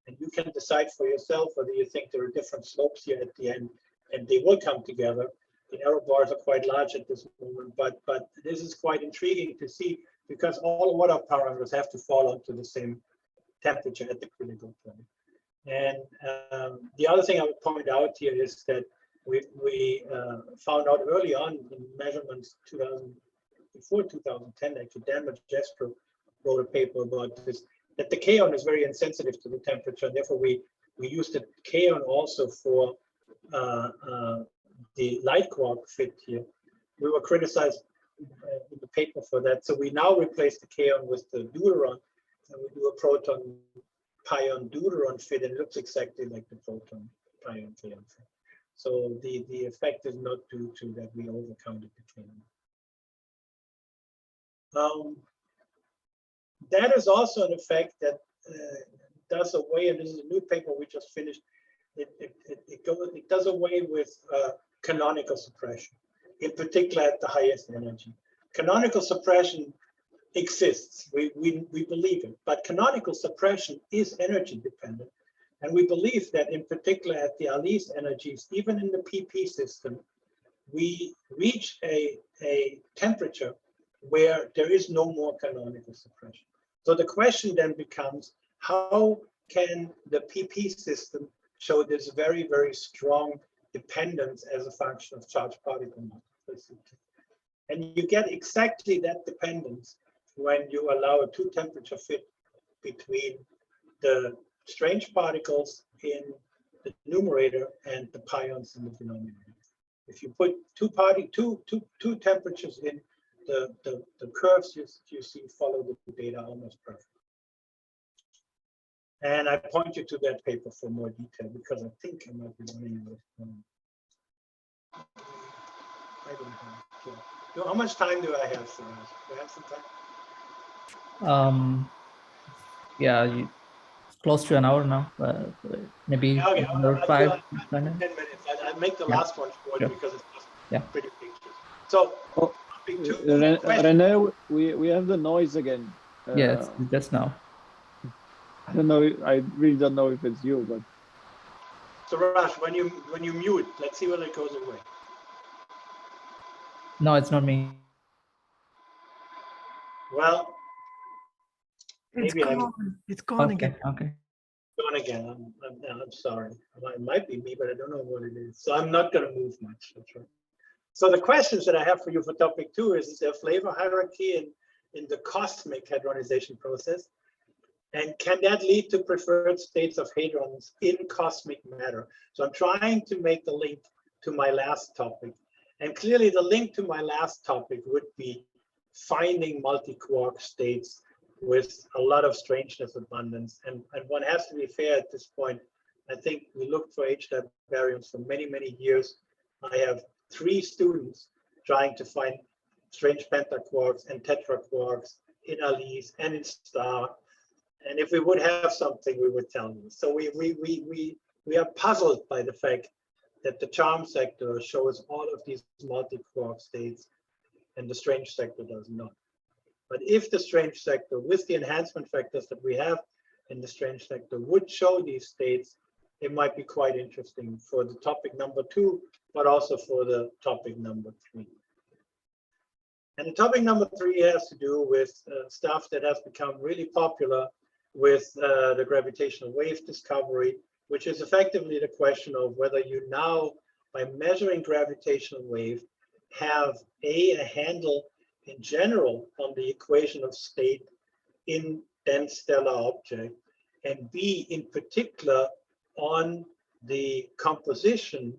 And you can decide for yourself whether you think there are different slopes here at the end, and they will come together. The error bars are quite large at this moment, but this is quite intriguing to see, because all water parameters have to fall onto the same temperature at the critical point. And the other thing I would point out here is that we found out early on in measurements before 2010, actually Dan Magistro wrote a paper about this, that the kaon is very insensitive to the temperature, and therefore we used the kaon also for the light quark fit here. We were criticized in the paper for that, so we now replace the kaon with the deuteron, and we do a proton pion deuteron fit, and it looks exactly like the proton pion kaon fit. So the effect is not due to that we overcounted the kaon. That is also an effect that does away, and this is a new paper we just finished. It does away with canonical suppression, in particular at the highest energy. Canonical suppression exists, we believe it, but canonical suppression is energy dependent. And we believe that in particular at the least energies, even in the PP system, we reach a temperature where there is no more canonical suppression. So the question then becomes, how can the PP system show this very, very strong dependence as a function of charge particle multiplicity? And you get exactly that dependence when you allow a 2 temperature fit between the strange particles in the numerator and the pions in the denominator. If you put two temperatures in, the curves you see follow the data almost perfect. And I point you to that paper for more detail, because I think I might be running out of time. I don't have. So, how much time do I have, Suraj? Do I have some time? Yeah, close to an hour now. Maybe okay, another 5 minutes. 10 minutes. I'll make the last one short, because it's just pretty pictures. So, Rene, we have the noise again. Yes, just now. I don't know. I really don't know if it's you, but. So Raj, when you mute, let's see whether it goes away. No, it's not me. Well, it's maybe gone. It's gone again. Okay. Gone again. I'm sorry. It might be me, but I don't know what it is. So I'm not going to move much. That's right. So the questions that I have for you for topic 2 is there flavor hierarchy in the cosmic hadronization process? And can that lead to preferred states of hadrons in cosmic matter? So I'm trying to make the link to my last topic. And clearly the link to my last topic would be finding multi-quark states with a lot of strangeness abundance. And one has to be fair at this point. I think we looked for H-type baryons for many, many years. I have 3 students trying to find strange pentaquarks and tetraquarks in ALICE and in STAR. And if we would have something, we would tell you. So we are puzzled by the fact that the charm sector shows all of these multi-quark states and the strange sector does not. But if the strange sector, with the enhancement factors that we have in the strange sector, would show these states, it might be quite interesting for the topic number 2, but also for the topic number 3. And the topic number 3 has to do with stuff that has become really popular with the gravitational wave discovery, which is effectively the question of whether you now, by measuring gravitational wave, have a handle in general on the equation of state in dense stellar object, and B, in particular, on the composition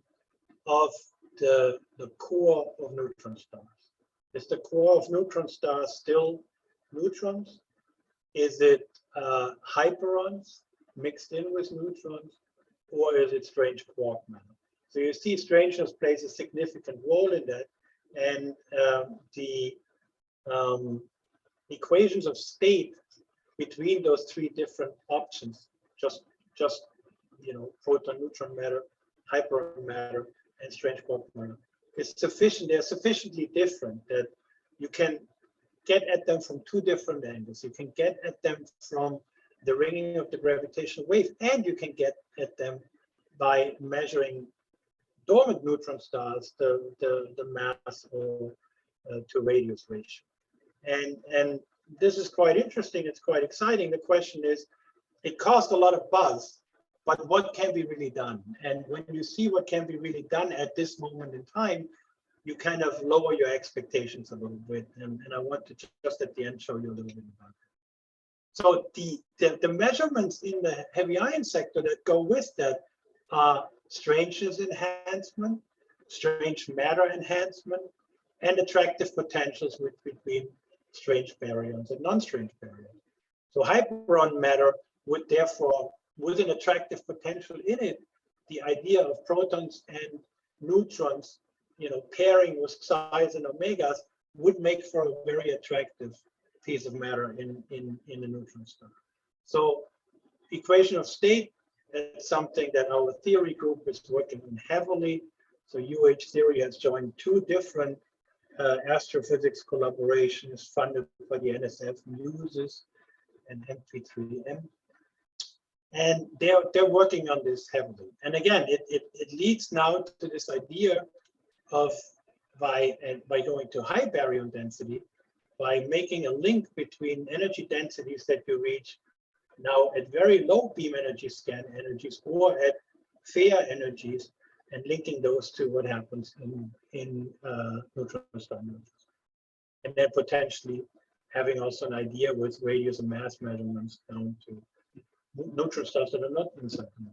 of the core of neutron stars. Is the core of neutron stars still neutrons? Is it hyperons mixed in with neutrons, or is it strange quark matter? So you see strangeness plays a significant role in that, and the equations of state between those 3 different options, just proton neutron matter, hyperon matter, and strange quark matter, is sufficient. They're sufficiently different that you can get at them from 2 different angles. You can get at them from the ringing of the gravitational wave, and you can get at them by measuring dormant neutron stars, the mass or to radius ratio. And this is quite interesting. It's quite exciting. The question is, it caused a lot of buzz, but what can be really done? And when you see what can be really done at this moment in time, you kind of lower your expectations a little bit. And I want to just at the end show you a little bit about that. So the measurements in the heavy ion sector that go with that are strangeness enhancement, strange matter enhancement, and attractive potentials between strange baryons and non-strange baryons. So hyperon matter would therefore, with an attractive potential in it, the idea of protons and neutrons, pairing with psis and omegas would make for a very attractive piece of matter in a neutron star. So equation of state is something that our theory group is working on heavily. So UH theory has joined 2 different astrophysics collaborations funded by the NSF, MUSES and MP3M. And they're working on this heavily. And again, it leads now to this idea of by going to high baryon density, by making a link between energy densities that you reach now at very low beam energy scan energies or at fair energies, and linking those to what happens in neutron star mergers. And then potentially having also an idea with radius and mass measurements down to neutron stars that are not inside the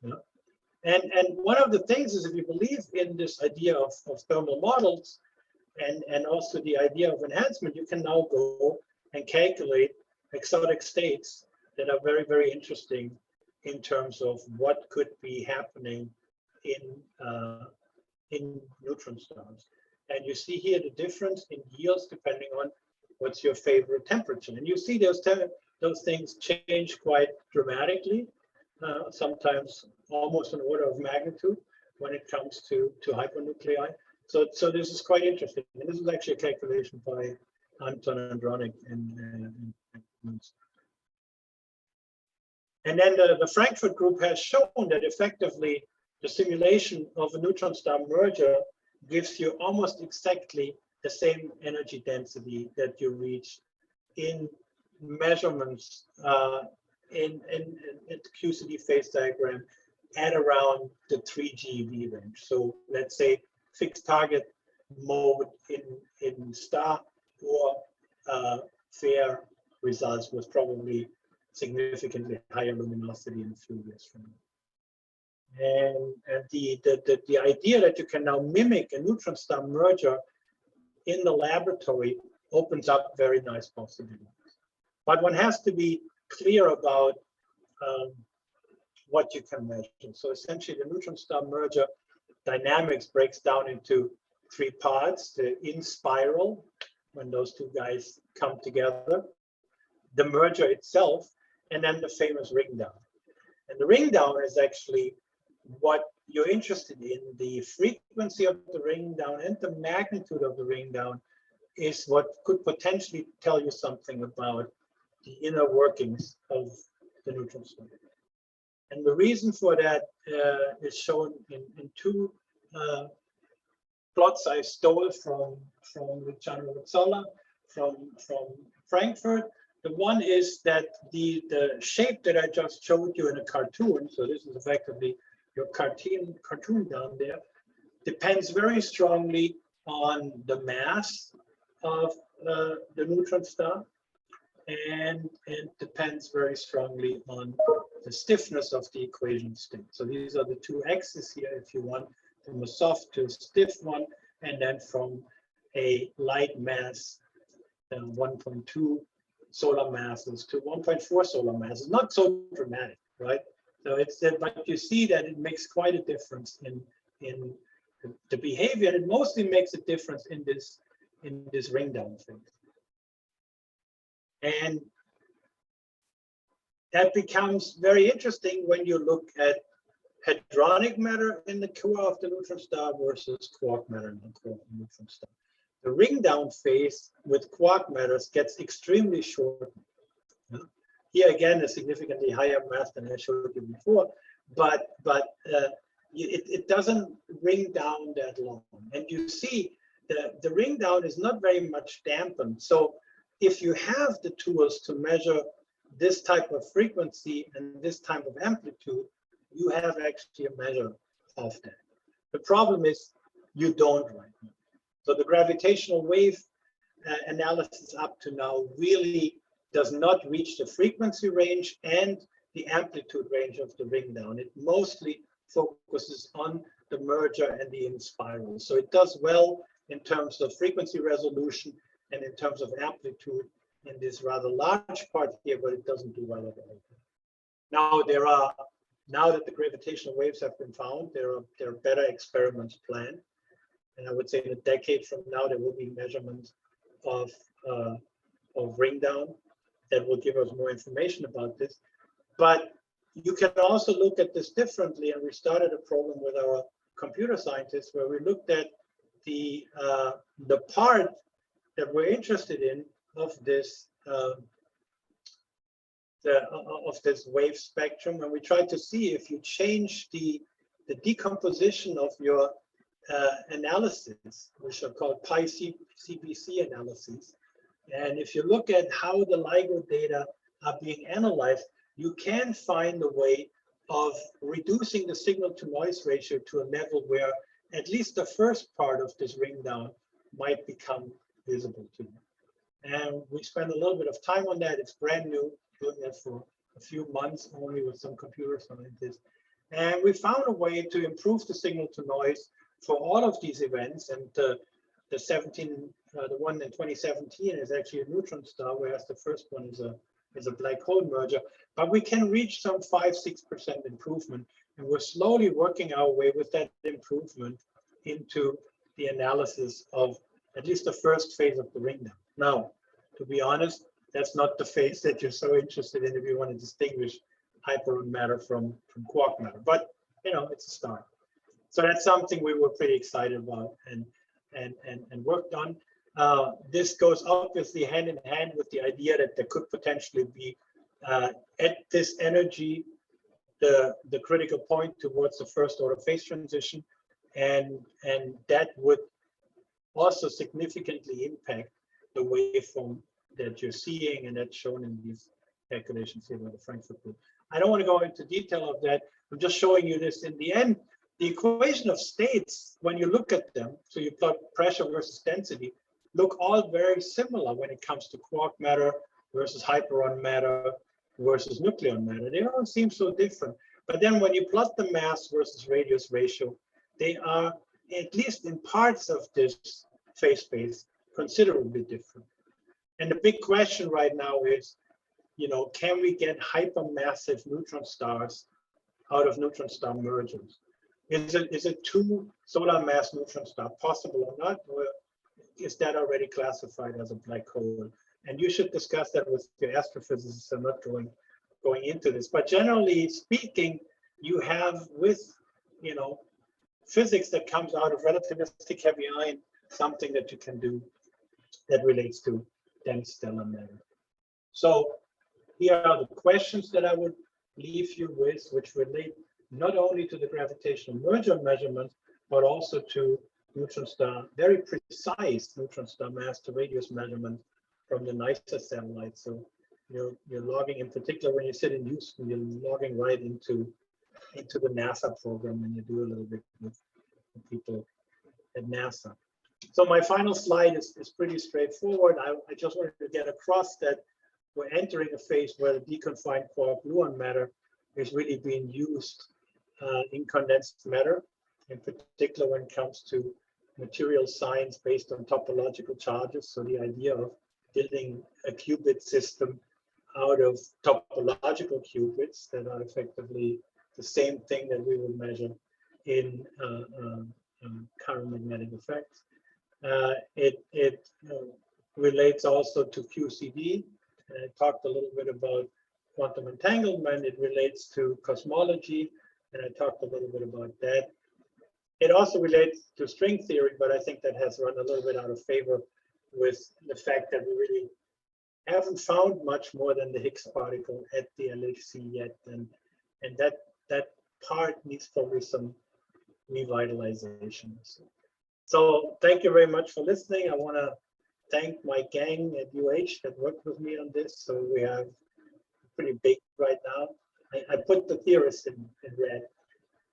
molecule. And one of the things is, if you believe in this idea of thermal models and also the idea of enhancement, you can now go and calculate exotic states that are very, very interesting in terms of what could be happening in neutron stars. And you see here the difference in yields depending on what's your favorite temperature. And you see those things change quite dramatically, sometimes almost an order of magnitude when it comes to hypernuclei. So this is quite interesting. And this is actually a calculation by Anton and RHIC and then the Frankfurt group has shown that effectively the simulation of a neutron star merger gives you almost exactly the same energy density that you reach in measurements in the QCD phase diagram at around the 3 GeV range. So let's say fixed target mode in star or fair results with probably significantly higher luminosity in a few years from now. And the idea that you can now mimic a neutron star merger in the laboratory opens up very nice possibilities. But one has to be clear about what you can measure. So essentially, the neutron star merger dynamics breaks down into 3 parts: the in spiral, when those two guys come together, the merger itself, and then the famous ring down. And the ring down is actually what you're interested in. The frequency of the ring down and the magnitude of the ring down is what could potentially tell you something about the inner workings of the neutron star. And the reason for that is shown in two plots I stole from Luciano Mazzola from Frankfurt. The one is that the shape that I just showed you in a cartoon, so this is effectively your cartoon down there, depends very strongly on the mass of the neutron star, and depends very strongly on the stiffness of the equation state. So these are the two axes here, if you want, from a soft to a stiff one, and then from a light mass, 1.2 solar masses to 1.4 solar masses. Not so dramatic, right? So it's that, but you see that it makes quite a difference in the behavior. And it mostly makes a difference in this ring down thing. And that becomes very interesting when you look at hadronic matter in the core of the neutron star versus quark matter in the core of the neutron star. The ring down phase with quark matters gets extremely short. Here again, a significantly higher mass than I showed you before, but it doesn't ring down that long. And you see the ring down is not very much dampened. So if you have the tools to measure this type of frequency and this type of amplitude, you have actually a measure of that. The problem is you don't right now. So the gravitational wave analysis up to now really does not reach the frequency range and the amplitude range of the ring down. It mostly focuses on the merger and the in spiral. So it does well in terms of frequency resolution and in terms of amplitude in this rather large part here, but it doesn't do well at all. Now that the gravitational waves have been found, there are better experiments planned. And I would say in a decade from now, there will be measurements of ring down that will give us more information about this. But you can also look at this differently. And we started a program with our computer scientists where we looked at the part that we're interested in of this wave spectrum, and we tried to see if you change the decomposition of your analysis, which are called pi-CBC analyses. And if you look at how the LIGO data are being analyzed, you can find a way of reducing the signal to noise ratio to a level where at least the first part of this ring down might become visible to you. And we spent a little bit of time on that. It's brand new, doing that for a few months only with some computer scientists. And we found a way to improve the signal to noise for all of these events. And the one in 2017 is actually a neutron star, whereas the first one is a black hole merger. But we can reach some 5–6% improvement, and we're slowly working our way with that improvement into the analysis of at least the first phase of the ring down. Now, to be honest, that's not the phase that you're so interested in if you want to distinguish hyperon matter from quark matter. But you know, it's a start. So that's something we were pretty excited about and worked on. This goes obviously hand in hand with the idea that there could potentially be at this energy the critical point towards the first order phase transition, and that would also significantly impact the waveform that you're seeing, and that's shown in these calculations here by the Frankfurt group. I don't want to go into detail of that. I'm just showing you this. In the end, the equation of states, when you look at them, so you plot pressure versus density, look all very similar when it comes to quark matter versus hyperon matter versus nucleon matter. They don't seem so different. But then when you plot the mass versus radius ratio, they are, at least in parts of this phase space, considerably different. And the big question right now is, you know, can we get hypermassive neutron stars out of neutron star mergers? Is it two solar mass neutron star possible or not? is that already classified as a black hole? And you should discuss that with your astrophysicists. I'm not going into this, but generally speaking, you have with, you know, physics that comes out of relativistic heavy ion, something that you can do that relates to dense stellar matter. So here are the questions that I would leave you with, which relate not only to the gravitational merger measurement, but also to neutron star, very precise neutron star mass to radius measurement from the NICER satellite. So you're logging, in particular when you sit in Houston, you're logging right into the NASA program, and you do a little bit with people at NASA. So my final slide is pretty straightforward. I just wanted to get across that we're entering a phase where the deconfined quark-gluon matter is really being used in condensed matter, in particular when it comes to material science based on topological charges. So the idea of building a qubit system out of topological qubits that are effectively the same thing that we will measure in current magnetic effects. It relates also to QCD. I talked a little bit about quantum entanglement. It relates to cosmology, and I talked a little bit about that. It also relates to string theory, but I think that has run a little bit out of favor with the fact that we really haven't found much more than the Higgs particle at the LHC yet, and that part needs probably some revitalization. So thank you very much for listening. I want to thank my gang at UH that worked with me on this. So we have pretty big right now. I put the theorists in red,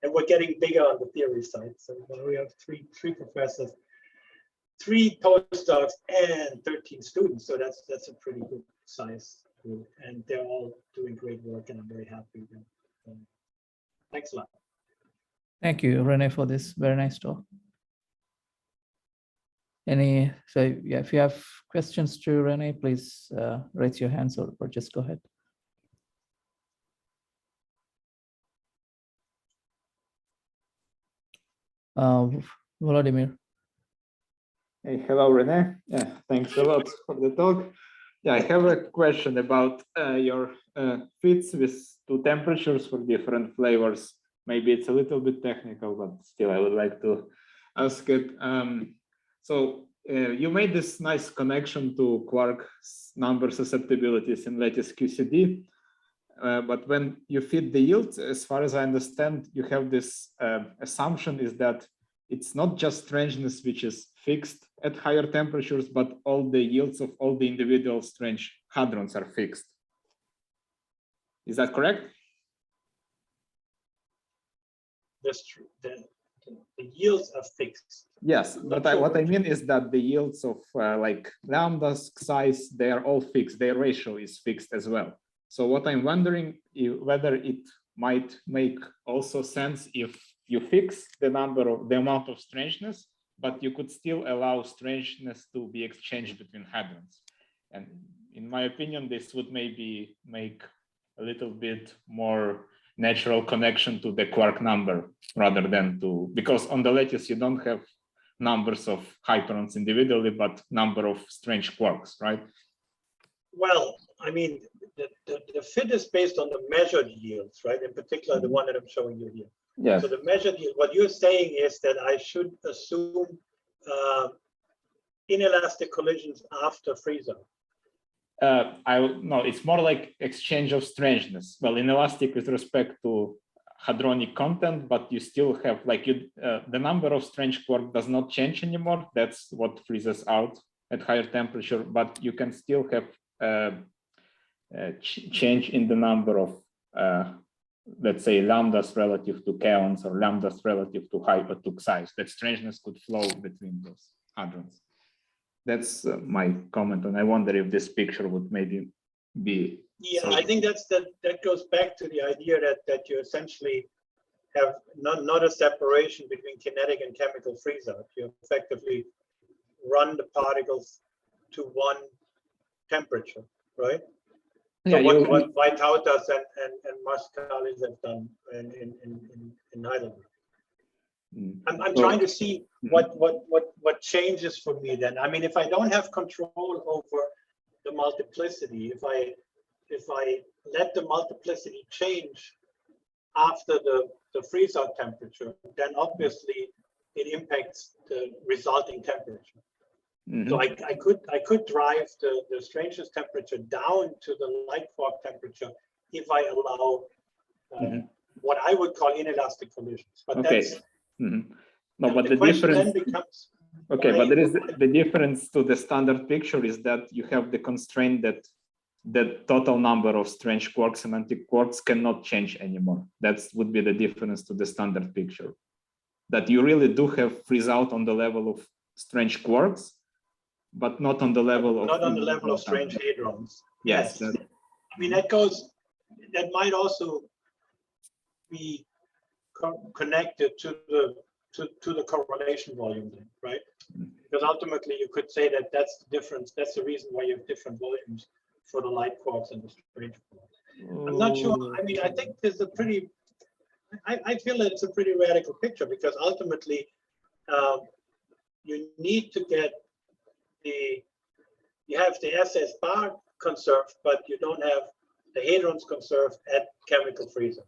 and we're getting bigger on the theory side. So we have three professors, 3 postdocs, and 13 students. So that's a pretty good size group, and they're all doing great work, and I'm very happy with them. Thanks a lot. Thank you, Rene, for this very nice talk. So yeah, if you have questions to Rene, please raise your hands or just go ahead. Vladimir. Hey, hello, Rene. Yeah, thanks a lot for the talk. Yeah, I have a question about your fits with 2 temperatures for different flavors. Maybe it's a little bit technical, but still I would like to ask it. So you made this nice connection to quark number susceptibilities in lattice QCD. But when you fit the yields, as far as I understand, you have this assumption is that it's not just strangeness which is fixed at higher temperatures, but all the yields of all the individual strange hadrons are fixed. Is that correct? That's true. The yields are fixed. Yes, but what I mean is that the yields of like lambdas, psi's, they are all fixed. Their ratio is fixed as well. So what I'm wondering is whether it might make also sense if you fix the amount of strangeness, but you could still allow strangeness to be exchanged between hadrons. And in my opinion, this would maybe make a little bit more natural connection to the quark number rather than to, because on the lattice you don't have numbers of hyperons individually, but number of strange quarks, right? Well, I mean, the fit is based on the measured yields, right? In particular, the one that I'm showing you here. Yeah. So the measured yield, what you're saying is that I should assume inelastic collisions after freeze-out. No, it's more like exchange of strangeness. Well, inelastic with respect to hadronic content, but you still have like the number of strange quark does not change anymore. That's what freezes out at higher temperature, but you can still have change in the number of let's say lambdas relative to kaons or lambdas relative to psi's. That strangeness could flow between those hadrons. That's my comment, and I wonder if this picture would maybe be. Yeah, I think that goes back to the idea that you essentially have not a separation between kinetic and chemical freeze-out. You effectively run the particles to one temperature, right? So Yeah, what Whitehouse and Mascalis have done in Heidelberg. I'm trying to see what changes for me then. I mean, if I don't have control over the multiplicity, if I let the multiplicity change after the freeze-out temperature, then obviously it impacts the resulting temperature. So I could drive the strangeness temperature down to the light quark temperature if I allow what I would call inelastic collisions. But that's no, but the difference then becomes but there is the difference to the standard picture is that you have the constraint that the total number of strange quarks and anti-quarks cannot change anymore. That would be the difference to the standard picture. That you really do have freeze out on the level of strange quarks, but not on the level of strange hadrons. Yes. I mean, that might also be connected to the correlation volume, then, right? Because ultimately you could say that that's the difference. That's the reason why you have different volumes for the light quarks and the strange quarks. I'm not sure. I mean, I think there's a pretty. I feel that it's a pretty radical picture because ultimately you need to get you have the SS bar conserved, but you don't have the hadrons conserved at chemical freezing.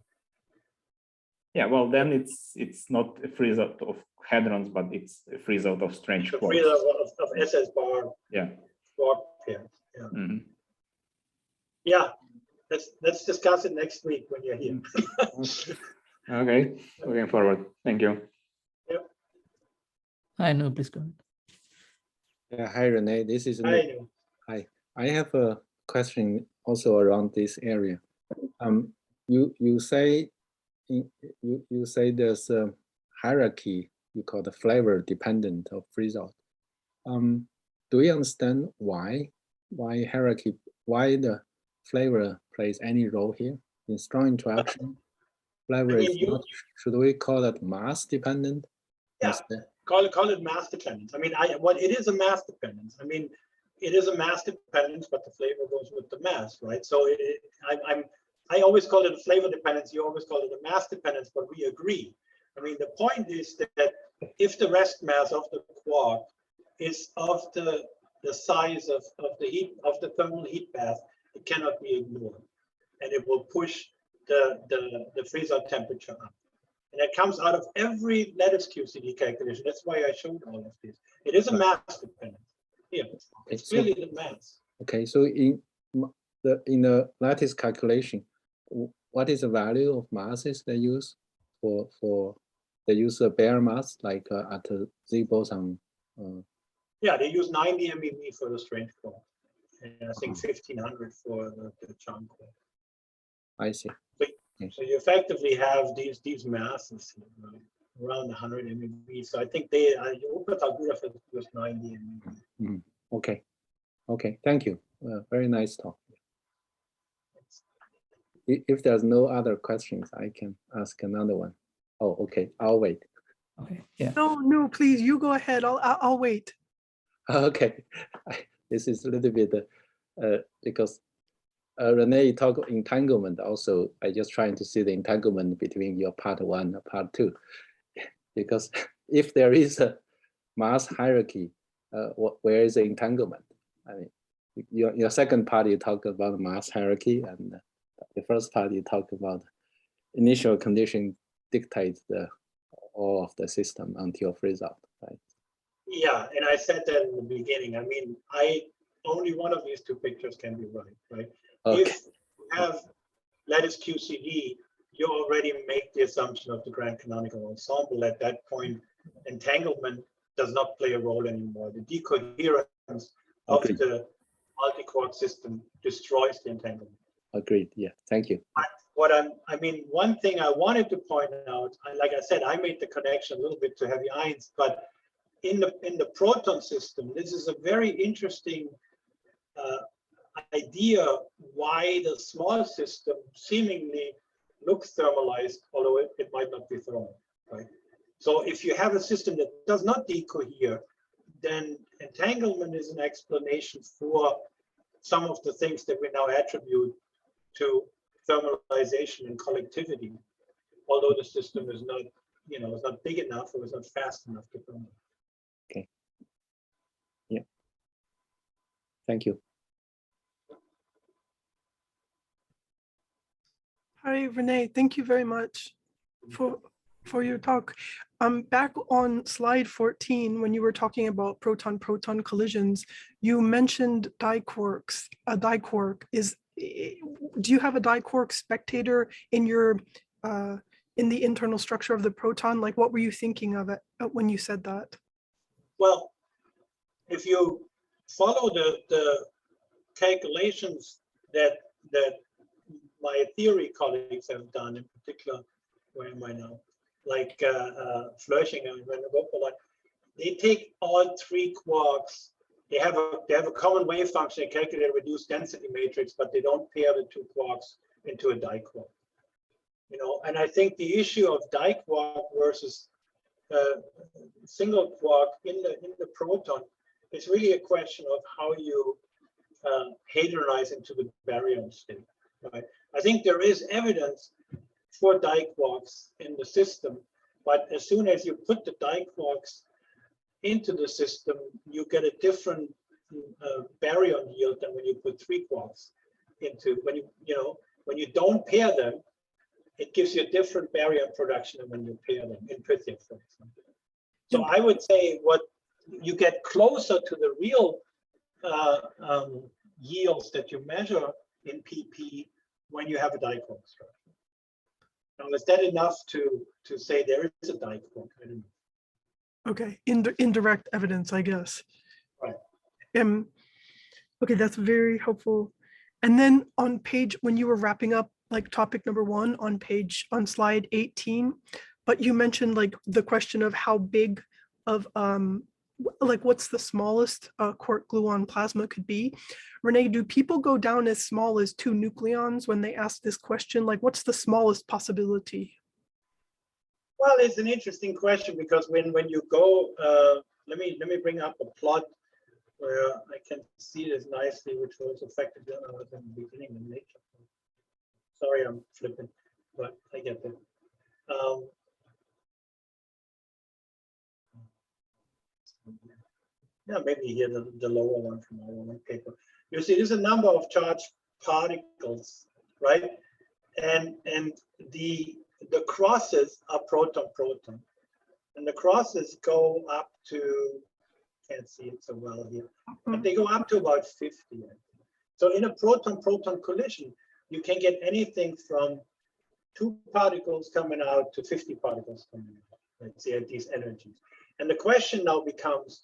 Yeah, well, then it's not a freeze out of hadrons, but it's a freeze out of strange quarks. Freeze out of SS bar. Yeah. Quark pairs. Yeah. Yeah. Let's discuss it next week when you're here. Okay, looking forward. Thank you. Yep. I know, please go ahead. Yeah, hi Rene, this is Hi. Hi, I have a question also around this area. You say there's a hierarchy you call the flavor dependent of freeze out. Do you understand why hierarchy, why the flavor plays any role here in strong interaction? Flavor is not, should we call it mass dependent? Yeah, call it mass dependence. I mean, it is a mass dependence. I mean, it is a mass dependence, but the flavor goes with the mass, right? So I always call it a flavor dependence. You always call it a mass dependence, but we agree. I mean, the point is that if the rest mass of the quark is of the size of the thermal heat bath, it cannot be ignored, and it will push the freeze-out temperature up. And that comes out of every lattice QCD calculation. That's why I showed all of this. It is a mass dependence. Here, it's really the mass. Okay, so in the lattice calculation, what is the value of masses they use for they use a bare mass like at Z boson? Yeah, they use 90 MeV for the strange quark, and I think 1500 for the charm quark. I see. So you effectively have these masses around 100 MeV. So I think Wuppertal was 90 MeV. Okay, thank you. Very nice talk. If there's no other questions, I can ask another one. Oh, okay, I'll wait. Okay, yeah. No, please, you go ahead. I'll wait. Okay, this is a little bit because Rene talked entanglement. Also, I just trying to see the entanglement between your part 1 and part 2, because if there is a mass hierarchy, where is the entanglement? I mean, your second part you talk about mass hierarchy, and the first part you talk about initial condition dictates all of the system until freeze out, right? Yeah, and I said that in the beginning. I mean, only one of these two pictures can be right? Okay. If you have lattice QCD, you already make the assumption of the grand canonical ensemble. At that point, entanglement does not play a role anymore. The decoherence of the multi-quark system destroys the entanglement. Agreed. Yeah. Thank you. I mean, one thing I wanted to point out, like I said, I made the connection a little bit to heavy ions, but in the proton system, this is a very interesting idea why the small system seemingly looks thermalized, although it might not be thermal, right? So if you have a system that does not decohere, then entanglement is an explanation for some of the things that we now attribute to thermalization and collectivity, although the system is not you know, it was not big enough, it was not fast enough to come. Okay. Yeah. Thank you. Hi, Rene. Thank you very much for your talk. Back on slide 14, when you were talking about proton-proton collisions, you mentioned diquarks. A diquark is, do you have a diquark spectator in your in the internal structure of the proton? Like, what were you thinking of it when you said that? Well, if you follow the calculations that my theory colleagues have done, in particular, where am I now? Like Flösching and Rene Bellwied Jan, they take all three quarks. They have a common wave function. They calculate a reduced density matrix, but they don't pair the two quarks into a diquark. You know, and I think the issue of diquark versus single quark in the proton is really a question of how you hadronize into the baryon state. Right? I think there is evidence for diquarks in the system, but as soon as you put the diquarks into the system, you get a different baryon yield than when you put three quarks into. When when you don't pair them, it gives you a different baryon production than when you pair them in Pythia, for example. So I would say what you get closer to the real yields that you measure in PP when you have a diquark structure. Now, is that enough to say there is a diquark? I don't know. Okay, indirect evidence, I guess. Right. Okay, that's very helpful. And then on page, when you were wrapping up like topic number 1 on slide 18, but you mentioned like the question of how big of like what's the smallest quark gluon plasma could be. Rene, do people go down as small as 2 nucleons when they ask this question? Like, what's the smallest possibility? Well, it's an interesting question because when you go, let me bring up a plot where I can see this nicely, which was affected when I was in the beginning of nature. Sorry, I'm flipping, but I get that. Yeah, maybe here the lower one from our own paper. You see, there's a number of charged particles, right? And the crosses are proton-proton, and the crosses go up to, can't see it so well here, but they go up to about 50. I think. So in a proton-proton collision, you can get anything from 2 particles coming out to 50 particles coming out. Let's say at these energies. And the question now becomes,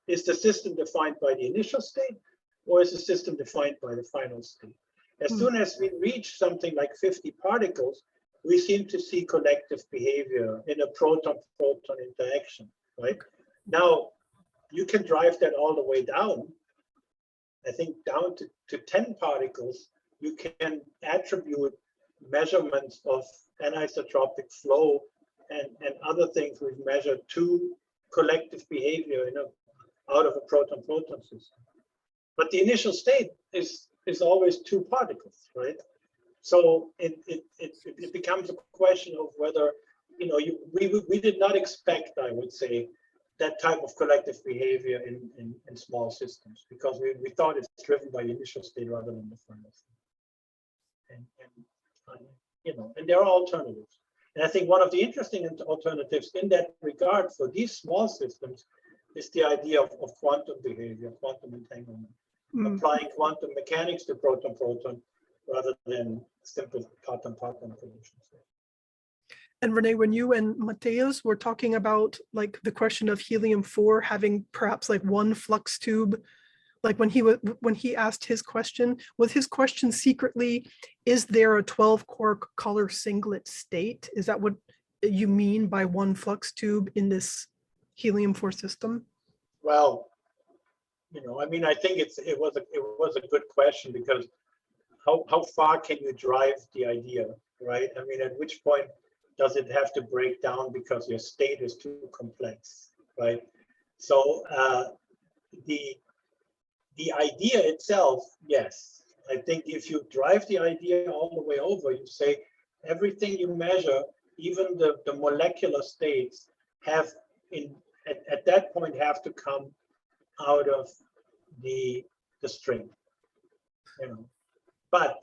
is the system defined by the initial state, or is the system defined by the final state? As soon as we reach something like 50 particles, we seem to see collective behavior in a proton-proton interaction, right? Now, you can drive that all the way down. I think down to 10 particles, you can attribute measurements of anisotropic flow and other things we've measured to collective behavior out of a proton-proton system. But the initial state is always 2 particles, right? So it becomes a question of whether, we did not expect, I would say, that type of collective behavior in small systems, because we thought it's driven by the initial state rather than the final state. And there are alternatives. And I think one of the interesting alternatives in that regard for these small systems is the idea of quantum behavior, quantum entanglement, applying quantum mechanics to proton-proton rather than simple proton-proton collisions. And Rene, when you and Mateus were talking about like the question of helium-4 having perhaps like 1 flux tube, like when he asked his question, was his question secretly, is there a 12 quark color singlet state? Is that what you mean by 1 flux tube in this helium-4 system? Well, I mean, I think it was a good question, because how far can you drive the idea, right? I mean, at which point does it have to break down because your state is too complex, right? So the idea itself, yes. I think if you drive the idea all the way over, you say everything you measure even the molecular states have at that point have to come out of the string. You know. But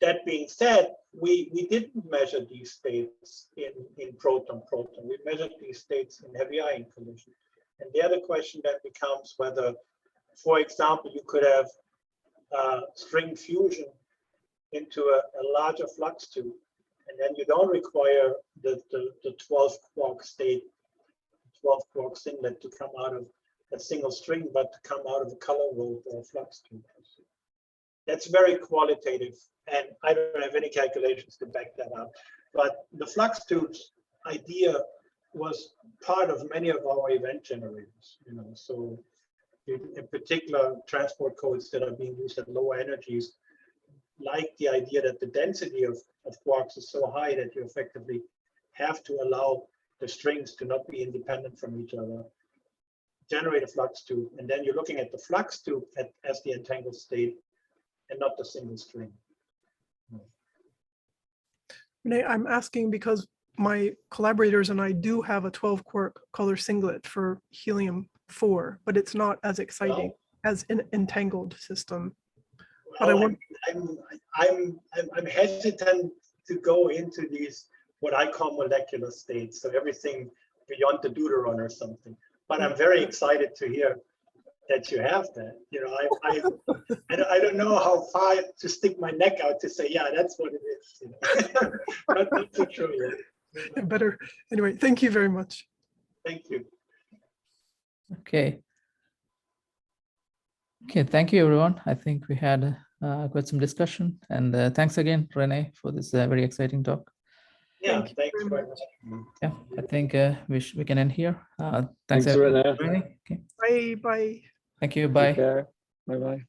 that being said, we didn't measure these states in proton-proton. We measured these states in heavy ion collision. And the other question then becomes whether, for example, you could have string fusion into a larger flux tube, and then you don't require the 12 quark state, 12 quark singlet to come out of a single string, but to come out of a color rope or a flux tube. That's very qualitative, and I don't have any calculations to back that up. But the flux tubes idea was part of many of our event generators, you know. So in particular, transport codes that are being used at lower energies, like the idea that the density of quarks is so high that you effectively have to allow the strings to not be independent from each other, generate a flux tube, and then you're looking at the flux tube as the entangled state and not the single string. Rene, I'm asking because my collaborators and I do have a 12 quark color singlet for helium-4, but it's not as exciting as an entangled system. But Well, I'm hesitant to go into these what I call molecular states, so everything beyond the deuteron or something. But I'm very excited to hear that you have that. You know, I don't know how far to stick my neck out to say, yeah, that's what it is. You know? But not for sure yet. Better. Anyway, thank you very much. Thank you. Okay. Okay, thank you, everyone. I think we had quite some discussion, and thanks again, Rene, for this very exciting talk. Yeah, Thank you thanks very very much. much. Yeah, I think we can end here. Thanks, Thanks, everyone. Rene. Rene. Okay. Bye, bye. Thank you. Take Bye. care. Bye-bye.